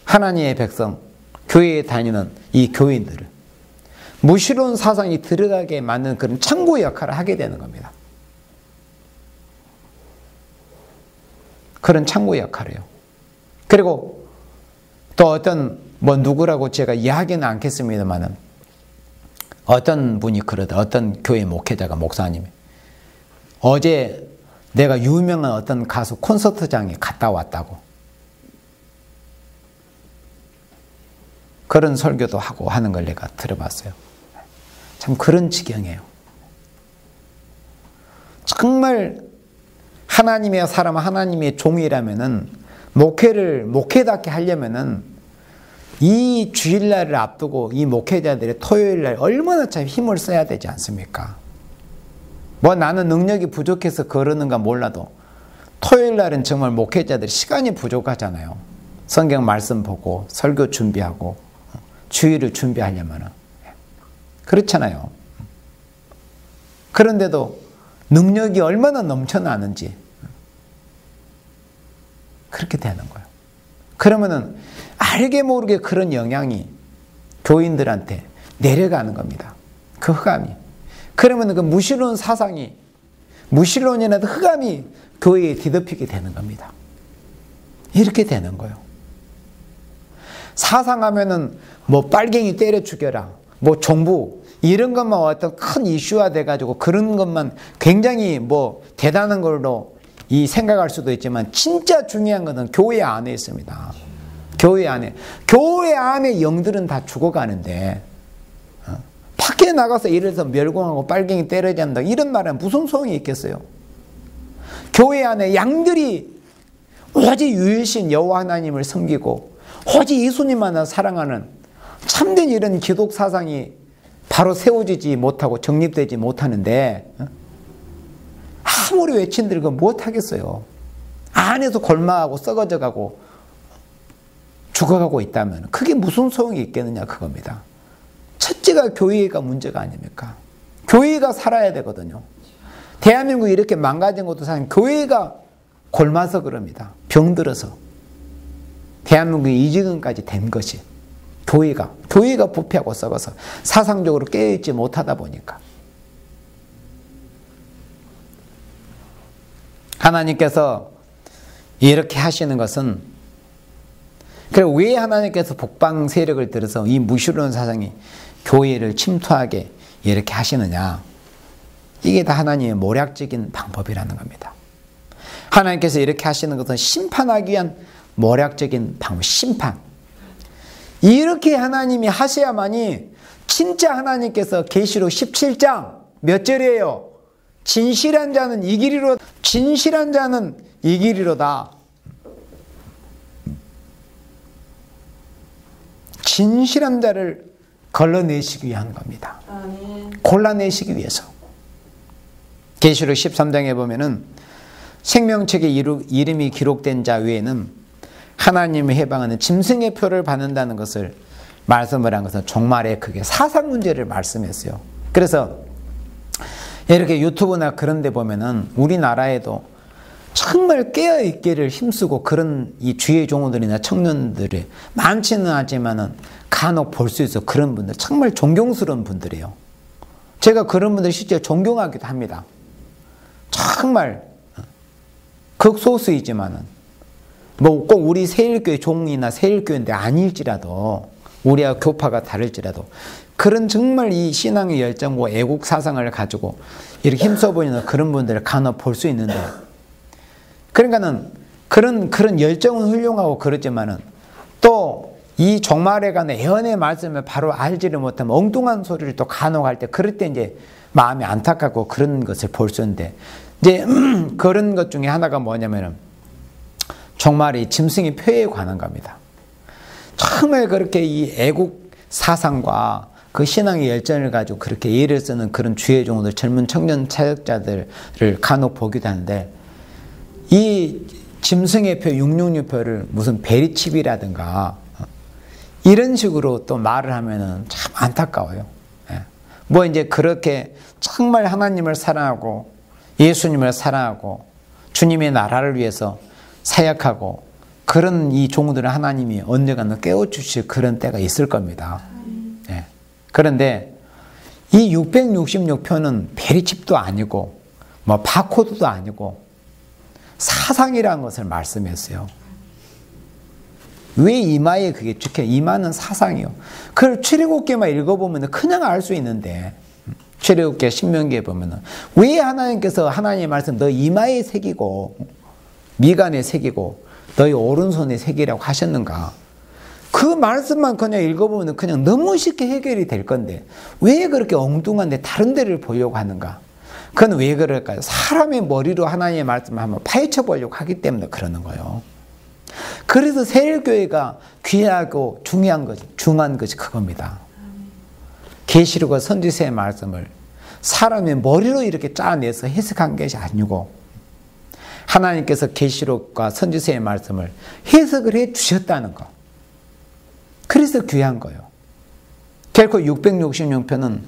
하나님의 백성, 교회에 다니는 이 교인들을 무신론 사상이 들어가게 만드는 그런 창구 역할을 하게 되는 겁니다. 그런 창구 역할이에요. 그리고 또 어떤 뭐 누구라고 제가 이야기는 않겠습니다만은 어떤 분이 그러다 어떤 교회 목회자가 목사님이 어제 내가 유명한 어떤 가수 콘서트장에 갔다 왔다고 그런 설교도 하고 하는 걸 내가 들어봤어요. 참 그런 지경이에요. 정말 하나님의 사람, 하나님의 종이라면은 목회를 목회답게 하려면은 이 주일날을 앞두고 이 목회자들의 토요일날 얼마나 참 힘을 써야 되지 않습니까? 뭐 나는 능력이 부족해서 그러는가 몰라도 토요일날은 정말 목회자들이 시간이 부족하잖아요. 성경 말씀 보고 설교 준비하고 주일을 준비하려면은 그렇잖아요. 그런데도 능력이 얼마나 넘쳐나는지 그렇게 되는 거예요. 그러면은 알게 모르게 그런 영향이 교인들한테 내려가는 겁니다. 그 흑암이. 그러면 그 무신론 사상이 무신론이나 흑암이 교회에 뒤덮이게 되는 겁니다. 이렇게 되는 거예요. 사상하면은 뭐 빨갱이 때려 죽여라, 뭐 정부 이런 것만 어떤 큰 이슈화 돼가지고 그런 것만 굉장히 뭐 대단한 걸로 이 생각할 수도 있지만 진짜 중요한 것은 교회 안에 있습니다. 교회 안에 영들은 다 죽어가는데 밖에 나가서 이래서 멸공하고 빨갱이 때려야 한다 이런 말은 무슨 소용이 있겠어요? 교회 안에 양들이 오직 유일신 여호와 하나님을 섬기고 오직 예수님만을 사랑하는 참된 이런 기독 사상이 바로 세워지지 못하고 정립되지 못하는데 아무리 외친들 그거 못하겠어요. 안에서 골마하고 썩어져가고 죽어가고 있다면 그게 무슨 소용이 있겠느냐 그겁니다. 첫째가 교회가 문제가 아닙니까? 교회가 살아야 되거든요. 대한민국이 이렇게 망가진 것도 사실 교회가 골마서 그럽니다. 병들어서 대한민국이 이 지금까지 된 것이 교회가 부패하고 썩어서 사상적으로 깨어있지 못하다 보니까 하나님께서 이렇게 하시는 것은 그리고 왜 하나님께서 북방 세력을 들어서 이 무신론 사상이 교회를 침투하게 이렇게 하시느냐 이게 다 하나님의 모략적인 방법이라는 겁니다. 하나님께서 이렇게 하시는 것은 심판하기 위한 모략적인 방법, 심판. 이렇게 하나님이 하셔야만이 진짜 하나님께서 계시록 17장 몇 절이에요? 진실한 자는 이기리로, 진실한 자는 이기리로다. 진실한 자를 걸러내시기 위한 겁니다. 골라내시기 위해서. 계시록 13장에 보면은 생명책에 이름이 기록된 자 외에는 하나님의 해방하는 짐승의 표를 받는다는 것을 말씀을 한 것은 종말에 그게 사상 문제를 말씀했어요. 그래서 이렇게 유튜브나 그런 데 보면은 우리나라에도 정말 깨어있기를 힘쓰고 그런 이 주의 종들이나 청년들이 많지는 않지만은 간혹 볼 수 있어. 그런 분들 정말 존경스러운 분들이에요. 제가 그런 분들 실제 존경하기도 합니다. 정말 극소수이지만은 뭐 꼭 우리 세일교회 종이나 세일교회인데 아닐지라도 우리와 교파가 다를지라도 그런 정말 이 신앙의 열정과 애국 사상을 가지고 이렇게 힘써 보이는 그런 분들을 간혹 볼 수 있는데, 그러니까는 그런 열정은 훌륭하고 그렇지만은 또 이 종말에 관한 예언의 말씀을 바로 알지를 못하면 엉뚱한 소리를 또 간혹 할 때, 그럴 때 이제 마음이 안타깝고 그런 것을 볼 수 있는데, 이제 그런 것 중에 하나가 뭐냐면은 종말이 짐승의 표에 관한 겁니다. 정말 그렇게 이 애국 사상과 그 신앙의 열정을 가지고 그렇게 예를 쓰는 그런 주의 종들, 젊은 청년 사역자들을 간혹 보기도 하는데, 이 짐승의 표, 666표를 무슨 베리칩이라든가 이런 식으로 또 말을 하면은 참 안타까워요. 뭐 이제 그렇게 정말 하나님을 사랑하고 예수님을 사랑하고 주님의 나라를 위해서 사역하고 그런 이 종들은 하나님이 언젠가는 깨워주실 그런 때가 있을 겁니다. 그런데 이 666표는 베리칩도 아니고 뭐 바코드도 아니고 사상이라는 것을 말씀했어요. 왜 이마에 그게 적혀? 이마는 사상이요. 그걸 출애굽기만 읽어보면 그냥 알 수 있는데, 출애굽기 신명기에 보면 왜 하나님께서 하나님의 말씀 너 이마에 새기고 미간에 새기고 너희 오른손에 새기라고 하셨는가? 그 말씀만 그냥 읽어보면 그냥 너무 쉽게 해결이 될 건데 왜 그렇게 엉뚱한데 다른 데를 보려고 하는가? 그건 왜 그럴까요? 사람의 머리로 하나님의 말씀을 한번 파헤쳐 보려고 하기 때문에 그러는 거예요. 그래서 세일교회가 귀하고 중요한 것이 그겁니다. 계시록과 선지서의 말씀을 사람의 머리로 이렇게 짜내서 해석한 것이 아니고 하나님께서 계시록과 선지서의 말씀을 해석을 해 주셨다는 것. 그래서 귀한 거예요. 결코 666표는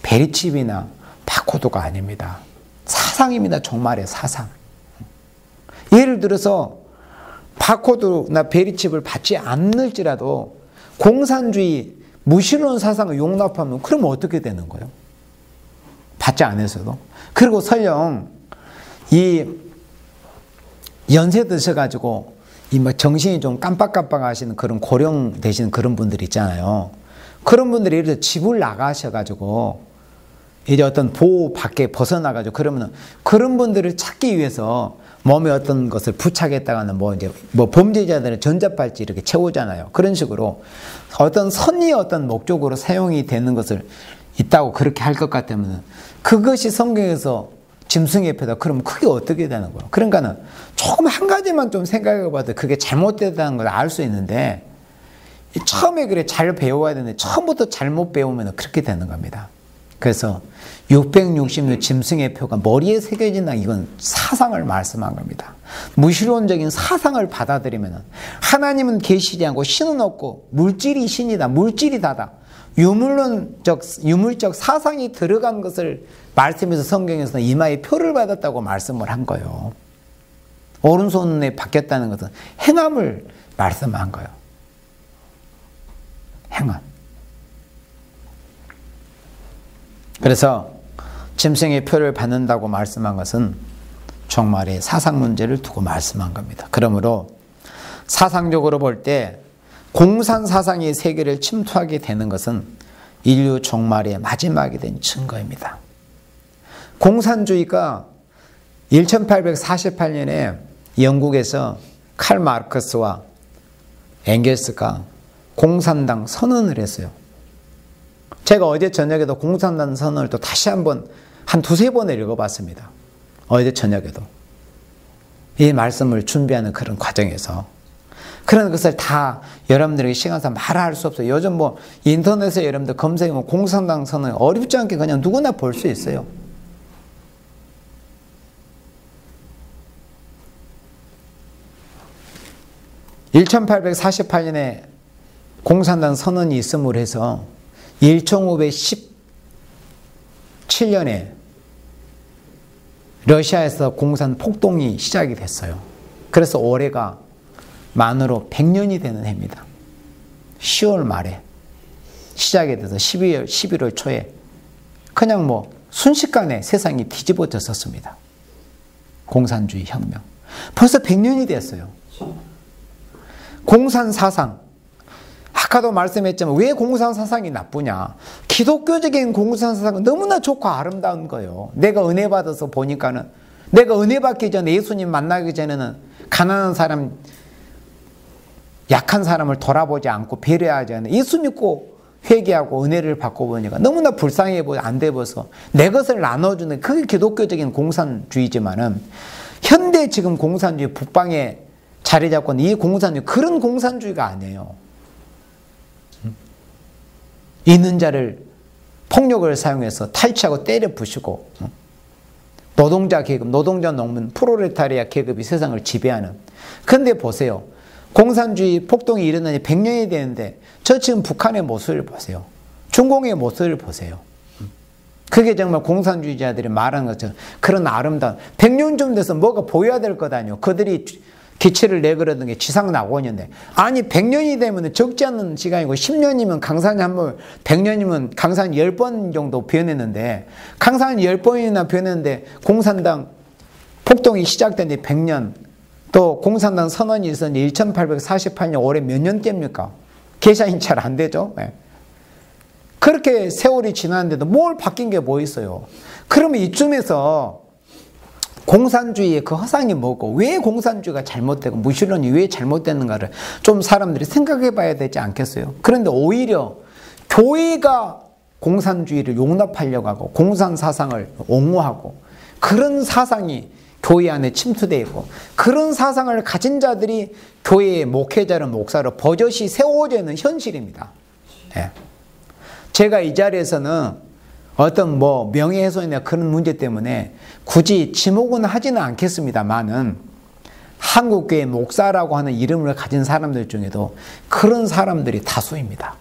베리칩이나 바코드가 아닙니다. 사상입니다. 종말의 사상. 예를 들어서 바코드나 베리칩을 받지 않을지라도 공산주의 무신론 사상을 용납하면 그러면 어떻게 되는 거예요? 받지 않아서도. 그리고 설령 이 연세 드셔가지고 이 뭐 정신이 좀 깜빡깜빡 하시는 그런 고령 되시는 그런 분들 있잖아요. 그런 분들이 예를 들어 집을 나가셔가지고 이제 어떤 보호 밖에 벗어나가지고 그러면 그런 분들을 찾기 위해서 몸에 어떤 것을 부착했다가는 뭐 이제 뭐 범죄자들은 전자발찌 이렇게 채우잖아요. 그런 식으로 어떤 선의 어떤 목적으로 사용이 되는 것을 있다고 그렇게 할 것 같으면 그것이 성경에서 짐승의 표다. 그러면 그게 어떻게 되는 거예요? 그러니까는 조금 한 가지만 좀 생각해 봐도 그게 잘못됐다는 걸 알 수 있는데 처음에 그래 잘 배워야 되는데 처음부터 잘못 배우면 그렇게 되는 겁니다. 그래서 666 짐승의 표가 머리에 새겨진다. 이건 사상을 말씀한 겁니다. 무신론적인 사상을 받아들이면 하나님은 계시지 않고 신은 없고 물질이 신이다. 물질이 다다. 유물적 사상이 들어간 것을 말씀해서 성경에서는 이마에 표를 받았다고 말씀을 한 거예요. 오른손에 바뀌었다는 것은 행함을 말씀한 거예요. 행함. 그래서 짐승의 표를 받는다고 말씀한 것은 종말의 사상 문제를 두고 말씀한 겁니다. 그러므로 사상적으로 볼 때 공산 사상의 세계를 침투하게 되는 것은 인류 종말의 마지막이 된 증거입니다. 공산주의가 1848년에 영국에서 칼 마르크스와 엥겔스가 공산당 선언을 했어요. 제가 어제 저녁에도 공산당 선언을 또 다시 한번 한 두세 번을 읽어봤습니다. 어제 저녁에도. 이 말씀을 준비하는 그런 과정에서. 그런 것을 다 여러분들에게 시간상 말할 수 없어요. 요즘 뭐 인터넷에 여러분들 검색하면 공산당 선언 어렵지 않게 그냥 누구나 볼 수 있어요. (1848년에) 공산당 선언이 있음으로 해서 1517년에 러시아에서 공산 폭동이 시작이 됐어요. 그래서 올해가 만으로 100년이 되는 해입니다. 10월 말에 시작이 돼서 11월 초에 그냥 뭐 순식간에 세상이 뒤집어졌었습니다. 공산주의 혁명. 벌써 100년이 됐어요. 공산 사상. 아까도 말씀했지만 왜 공산 사상이 나쁘냐? 기독교적인 공산 사상은 너무나 좋고 아름다운 거예요. 내가 은혜 받아서 보니까는, 내가 은혜 받기 전에, 예수님 만나기 전에는 가난한 사람, 약한 사람을 돌아보지 않고 배려하지 않는, 예수 믿고 회개하고 은혜를 받고 보니까 너무나 불쌍해 보여, 안 돼 보여서 내 것을 나눠주는, 그게 기독교적인 공산주의지만은 현대 지금 공산주의, 북방에 자리 잡고 있는 이 공산주의, 그런 공산주의가 아니에요. 있는 자를 폭력을 사용해서 탈취하고 때려 부수고, 노동자 계급, 노동자 농민, 프롤레타리아 계급이 세상을 지배하는. 그런데 보세요. 공산주의 폭동이 일어나니 100년이 되는데 저 지금 북한의 모습을 보세요. 중공의 모습을 보세요. 그게 정말 공산주의자들이 말하는 것처럼 그런 아름다운, 100년쯤 돼서 뭐가 보여야 될 것 아니에요. 그들이 기치를 내걸었던 게 지상낙원인데, 아니 100년이 되면 적지 않은 시간이고 10년이면 강산이 한번, 100년이면 강산이 10번 정도 변했는데, 강산이 10번이나 변했는데 공산당 폭동이 시작된 지 100년, 또 공산당 선언이 있었는데 1848년 올해 몇 년째입니까? 계산이 잘 안 되죠. 네. 그렇게 세월이 지났는데도 뭘 바뀐 게 뭐 있어요? 그러면 이쯤에서 공산주의의 그 허상이 뭐고, 왜 공산주의가 잘못되고 무신론이 왜 잘못됐는가를 좀 사람들이 생각해 봐야 되지 않겠어요? 그런데 오히려 교회가 공산주의를 용납하려고 하고 공산 사상을 옹호하고, 그런 사상이 교회 안에 침투되어 있고, 그런 사상을 가진 자들이 교회의 목회자를, 목사로 버젓이 세워져 있는 현실입니다. 예. 제가 이 자리에서는 어떤 뭐 명예훼손이나 그런 문제 때문에 굳이 지목은 하지는 않겠습니다만은, 한국교회 목사라고 하는 이름을 가진 사람들 중에도 그런 사람들이 다수입니다.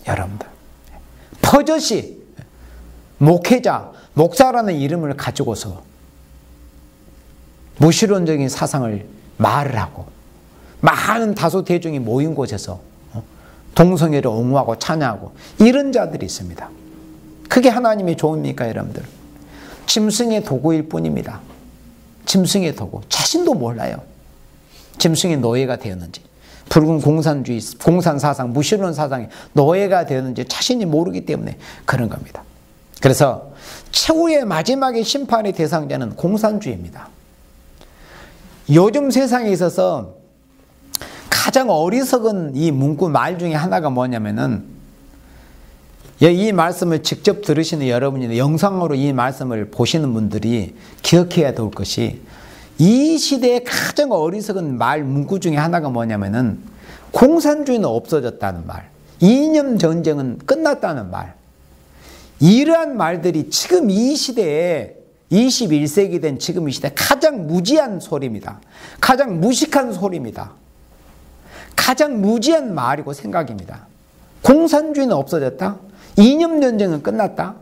여러분들. 버젓이 목회자, 목사라는 이름을 가지고서 무신론적인 사상을 말을 하고, 많은 다수 대중이 모인 곳에서 동성애를 옹호하고 찬양하고, 이런 자들이 있습니다. 그게 하나님의 좋습니까, 여러분들? 짐승의 도구일 뿐입니다. 짐승의 도구. 자신도 몰라요. 짐승의 노예가 되었는지, 붉은 공산주의, 공산사상, 무신론 사상의 노예가 되었는지 자신이 모르기 때문에 그런 겁니다. 그래서 최후의 마지막의 심판의 대상자는 공산주의입니다. 요즘 세상에 있어서 가장 어리석은 이 문구 말 중에 하나가 뭐냐면은, 이 말씀을 직접 들으시는 여러분이나 영상으로 이 말씀을 보시는 분들이 기억해야 될 것이, 이 시대의 가장 어리석은 말 문구 중에 하나가 뭐냐면은 공산주의는 없어졌다는 말, 이념 전쟁은 끝났다는 말. 이러한 말들이 지금 이 시대에 21세기 된 지금 이 시대에 가장 무지한 소리입니다. 가장 무식한 소리입니다. 가장 무지한 말이고 생각입니다. 공산주의는 없어졌다? 이념 전쟁은 끝났다?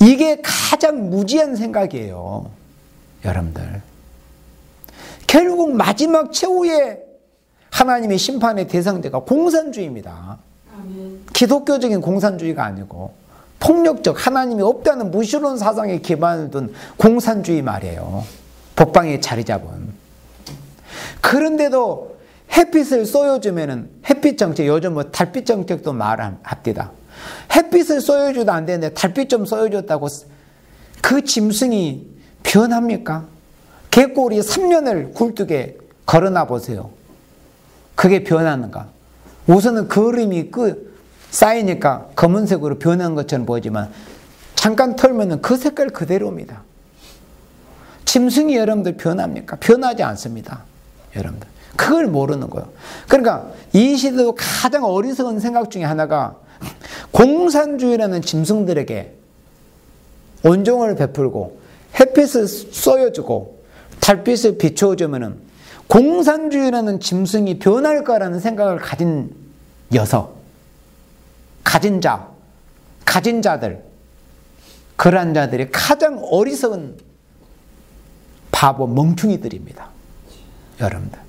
이게 가장 무지한 생각이에요. 여러분들. 결국 마지막 최후의 하나님의 심판의 대상자가 공산주의입니다. 기독교적인 공산주의가 아니고 폭력적, 하나님이 없다는 무신론 사상에 기반을 둔 공산주의 말이에요. 북방에 자리 잡은. 그런데도 햇빛을 쏘여주면은, 햇빛 정책, 요즘 뭐 달빛 정책도 말합니다. 햇빛을 쏘여줘도 안 되는데 달빛 좀 쏘여줬다고 그 짐승이 변합니까? 개꼬리 3년을 굴뚝에 걸어놔 보세요. 그게 변하는가? 우선은 그림이 쌓이니까 검은색으로 변한 것처럼 보이지만 잠깐 털면은 그 색깔 그대로입니다. 짐승이 여러분들 변합니까? 변하지 않습니다. 여러분들. 그걸 모르는 거예요. 그러니까 이 시대도 가장 어리석은 생각 중에 하나가 공산주의라는 짐승들에게 온종을 베풀고 햇빛을 쏘여주고 달빛을 비춰주면은 공산주의라는 짐승이 변할 거라는 생각을 가진 녀석, 가진 자들, 그러한 자들이 가장 어리석은 바보 멍충이들입니다. 여러분들.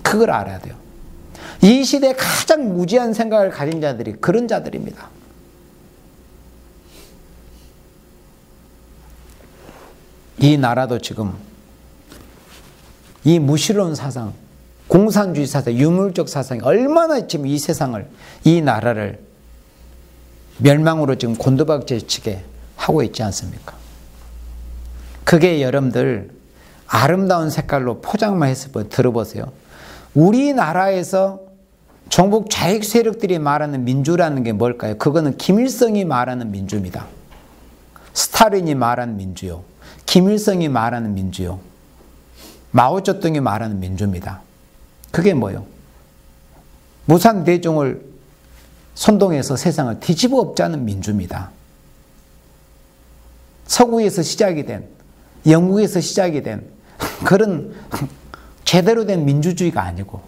그걸 알아야 돼요. 이 시대에 가장 무지한 생각을 가진 자들이 그런 자들입니다. 이 나라도 지금 이 무신론 사상, 공산주의 사상, 유물적 사상이 얼마나 지금 이 세상을, 이 나라를 멸망으로 지금 곤두박질치게 하고 있지 않습니까? 그게 여러분들 아름다운 색깔로 포장만 해서 들어보세요. 우리나라에서 정복 좌익 세력들이 말하는 민주라는 게 뭘까요? 그거는 김일성이 말하는 민주입니다. 스탈린이 말하는 민주요. 김일성이 말하는 민주요. 마오쩌둥이 말하는 민주입니다. 그게 뭐예요? 무산대종을 선동해서 세상을 뒤집어 엎자는 민주입니다. 서구에서 시작이 된, 영국에서 시작이 된 그런 제대로 된 민주주의가 아니고,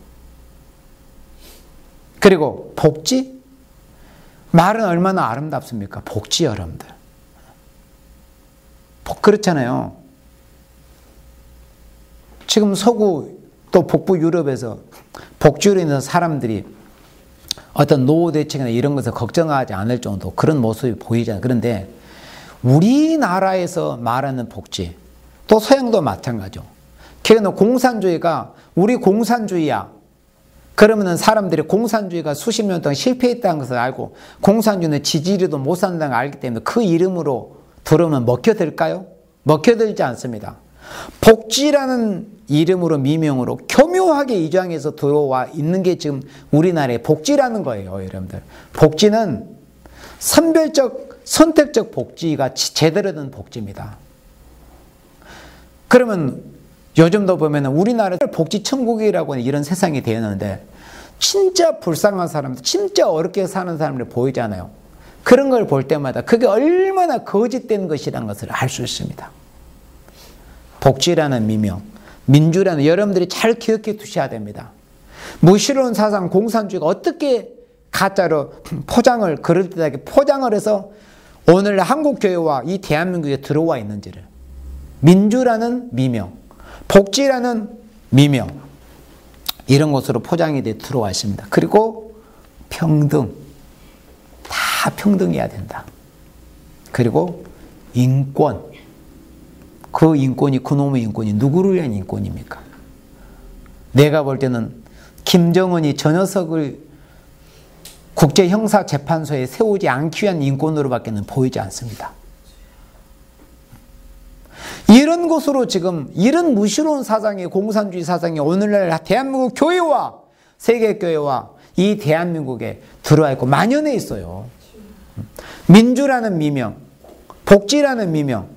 그리고 복지? 말은 얼마나 아름답습니까? 복지 여러분들. 그렇잖아요. 지금 서구 또 북부 유럽에서 복지로 인해서 사람들이 어떤 노후 대책이나 이런 것을 걱정하지 않을 정도 그런 모습이 보이잖아요. 그런데 우리나라에서 말하는 복지, 또 서양도 마찬가지죠. 걔는 공산주의가 우리 공산주의야. 그러면은 사람들이 공산주의가 수십 년 동안 실패했다는 것을 알고 공산주의는 지지리도 못 산다는 걸 알기 때문에 그 이름으로 들으면 먹혀들까요? 먹혀들지 않습니다. 복지라는 이름으로 미명으로 교묘하게 이장해서 들어와 있는 게 지금 우리나라의 복지라는 거예요. 여러분들. 복지는 선별적, 선택적 복지가 제대로 된 복지입니다. 그러면 요즘도 보면 우리나라는 복지 천국이라고 하는 이런 세상이 되었는데 진짜 불쌍한 사람들, 진짜 어렵게 사는 사람들이 보이잖아요. 그런 걸 볼 때마다 그게 얼마나 거짓된 것이라는 것을 알 수 있습니다. 복지라는 미명, 민주라는, 여러분들이 잘 기억해 두셔야 됩니다. 무신론 사상, 공산주의가 어떻게 가짜로 포장을, 그럴듯하게 포장을 해서 오늘 한국교회와 이 대한민국에 들어와 있는지를, 민주라는 미명, 복지라는 미명, 이런 것으로 포장이 돼 들어와 있습니다. 그리고 평등, 다 평등해야 된다. 그리고 인권, 그 인권이, 그놈의 인권이 누구를 위한 인권입니까? 내가 볼 때는 김정은이 저 녀석을 국제형사재판소에 세우지 않기 위한 인권으로밖에는 보이지 않습니다. 이런 것으로 지금 이런 무신론 사상이, 공산주의 사상이 오늘날 대한민국 교회와 세계교회와 이 대한민국에 들어와 있고 만연해 있어요. 민주라는 미명, 복지라는 미명,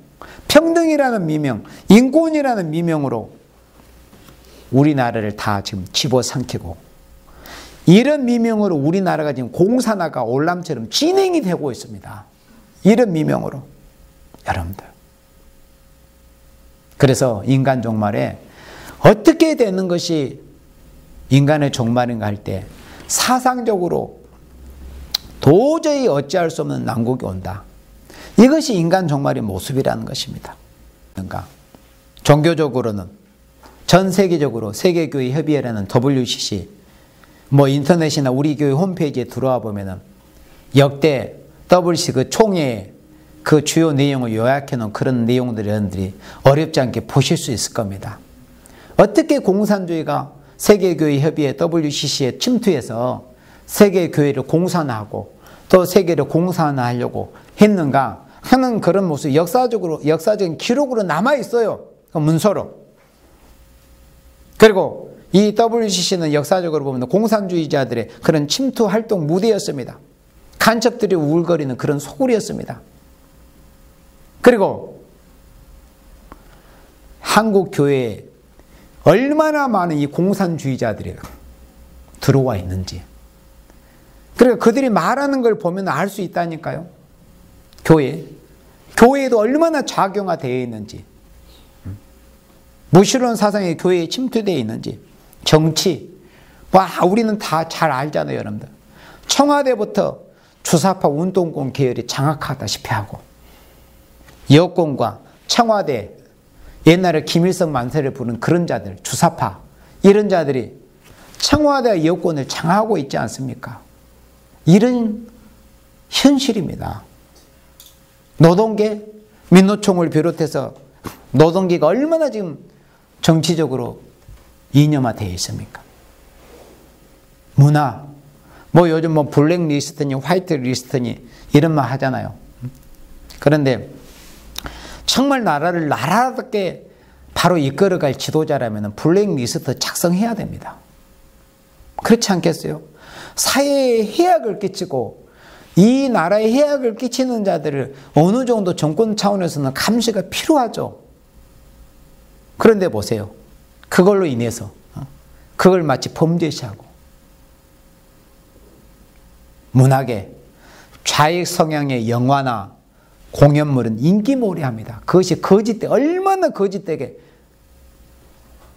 평등이라는 미명, 인권이라는 미명으로 우리나라를 다 지금 집어삼키고, 이런 미명으로 우리나라가 지금 공산화가 올람처럼 진행이 되고 있습니다. 이런 미명으로. 여러분들. 그래서 인간 종말에 어떻게 되는 것이 인간의 종말인가 할 때 사상적으로 도저히 어찌할 수 없는 난국이 온다. 이것이 인간 종말의 모습이라는 것입니다. 그러니까 종교적으로는 전 세계적으로 세계교회 협의회라는 WCC, 인터넷이나 우리 교회 홈페이지에 들어와 보면은 역대 WCC 그 총회의 그 주요 내용을 요약해 놓은 그런 내용들이 여러분들이 어렵지 않게 보실 수 있을 겁니다. 어떻게 공산주의가 세계교회 협의회 WCC에 침투해서 세계교회를 공산화하고 또 세계를 공산화하려고 했는가 하는 그런 모습이 역사적인 기록으로 남아 있어요. 문서로. 그리고 이 WCC는 역사적으로 보면 공산주의자들의 그런 침투 활동 무대였습니다. 간첩들이 우울거리는 그런 소굴이었습니다. 그리고 한국 교회에 얼마나 많은 이 공산주의자들이 들어와 있는지, 그러니까 그들이 말하는 걸 보면 알 수 있다니까요. 교회에도 얼마나 작용화되어 있는지, 무신론 사상이 교회에 침투되어 있는지, 정치, 우리는 다 잘 알잖아요, 여러분들. 청와대부터 주사파 운동권 계열이 장악하다시피 하고, 여권과 청와대, 옛날에 김일성 만세를 부른 그런 자들, 주사파, 이런 자들이 청와대와 여권을 장악하고 있지 않습니까? 이런 현실입니다. 노동계, 민노총을 비롯해서 노동계가 얼마나 지금 정치적으로 이념화되어 있습니까? 문화, 요즘 블랙리스트니 화이트리스트니 이런 말 하잖아요. 그런데 정말 나라를 나라답게 바로 이끌어갈 지도자라면 블랙리스트 작성해야 됩니다. 그렇지 않겠어요? 사회에 해악을 끼치고 이 나라에 해악을 끼치는 자들을 어느 정도 정권 차원에서는 감시가 필요하죠. 그런데 보세요. 그걸로 인해서 그걸 마치 범죄시하고, 문학에 좌익 성향의 영화나 공연물은 인기몰이합니다. 그것이 거짓돼, 얼마나 거짓되게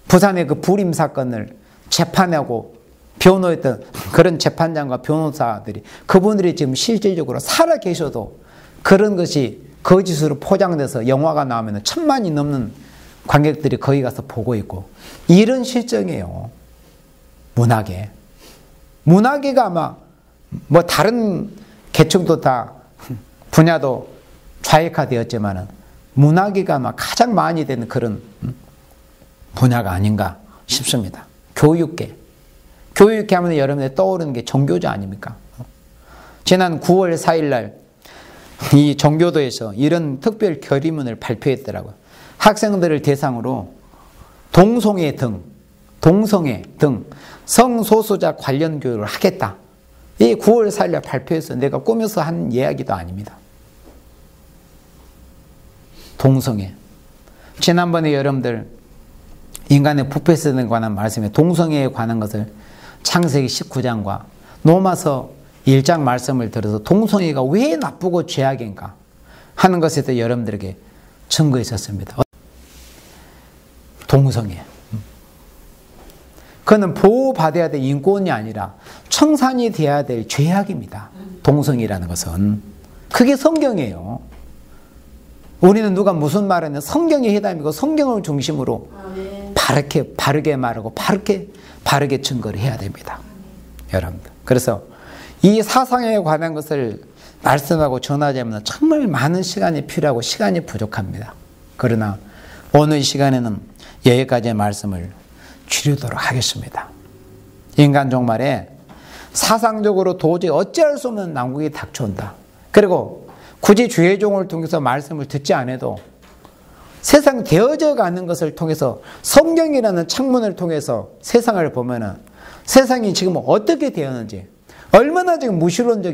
부산의 그 불임 사건을 재판하고 변호했던 그런 재판장과 변호사들이, 그분들이 지금 실질적으로 살아 계셔도 그런 것이 거짓으로 포장돼서 영화가 나오면 1000만이 넘는 관객들이 거기 가서 보고 있고, 이런 실정이에요. 문학계가 아마 다른 계층도 다 분야도 좌익화되었지만 문학계가 아마 가장 많이 되는 그런 분야가 아닌가 싶습니다. 교육계 하면 여러분들 떠오르는 게 정교조 아닙니까? 지난 9월 4일 날 이 정교도에서 이런 특별 결의문을 발표했더라고요. 학생들을 대상으로 동성애 등 성소수자 관련 교육을 하겠다. 이 9월 4일 날 발표해서 내가 꾸며서 한 이야기도 아닙니다. 동성애. 지난번에 여러분들 인간의 부패성에 관한 말씀에 동성애에 관한 것을 창세기 19장과 로마서 1장 말씀을 들어서 동성애가 왜 나쁘고 죄악인가 하는 것에 대해 여러분들에게 증거했었습니다. 동성애. 그거는 보호받아야 될 인권이 아니라 청산이 돼야 될 죄악입니다. 동성애라는 것은. 그게 성경이에요. 우리는 누가 무슨 말하면 성경의 해답이고 성경을 중심으로 바르게 말하고 바르게 증거를 해야 됩니다. 여러분들. 그래서 이 사상에 관한 것을 말씀하고 전하자면 정말 많은 시간이 필요하고 시간이 부족합니다. 그러나 오늘 시간에는 여기까지의 말씀을 줄이도록 하겠습니다. 인간 종말에 사상적으로 도저히 어찌할 수 없는 난국이 닥쳐온다. 그리고 굳이 주의 종을 통해서 말씀을 듣지 않아도 세상 되어져 가는 것을 통해서 성경이라는 창문을 통해서 세상을 보면은 세상이 지금 어떻게 되었는지, 얼마나 지금 무신론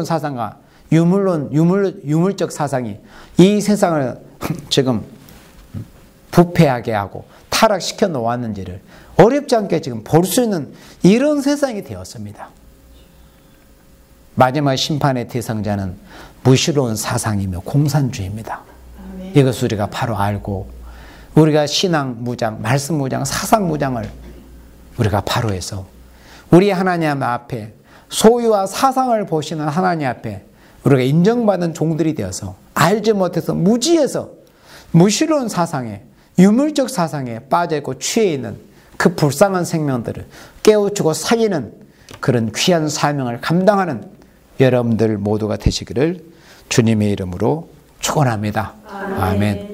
사상과 유물적 사상이 이 세상을 지금 부패하게 하고 타락시켜 놓았는지를 어렵지 않게 지금 볼 수 있는 이런 세상이 되었습니다. 마지막 심판의 대상자는 무신론 사상이며 공산주의입니다. 이것을 우리가 바로 알고 우리가 신앙 무장, 말씀 무장, 사상 무장을 우리가 바로 해서 우리 하나님 앞에 소유와 사상을 보시는 하나님 앞에 우리가 인정받은 종들이 되어서 알지 못해서 무지해서 무신론 사상에 유물적 사상에 빠져있고 취해 있는 그 불쌍한 생명들을 깨우치고 살리는 그런 귀한 사명을 감당하는 여러분들 모두가 되시기를 주님의 이름으로 축원합니다. 아멘.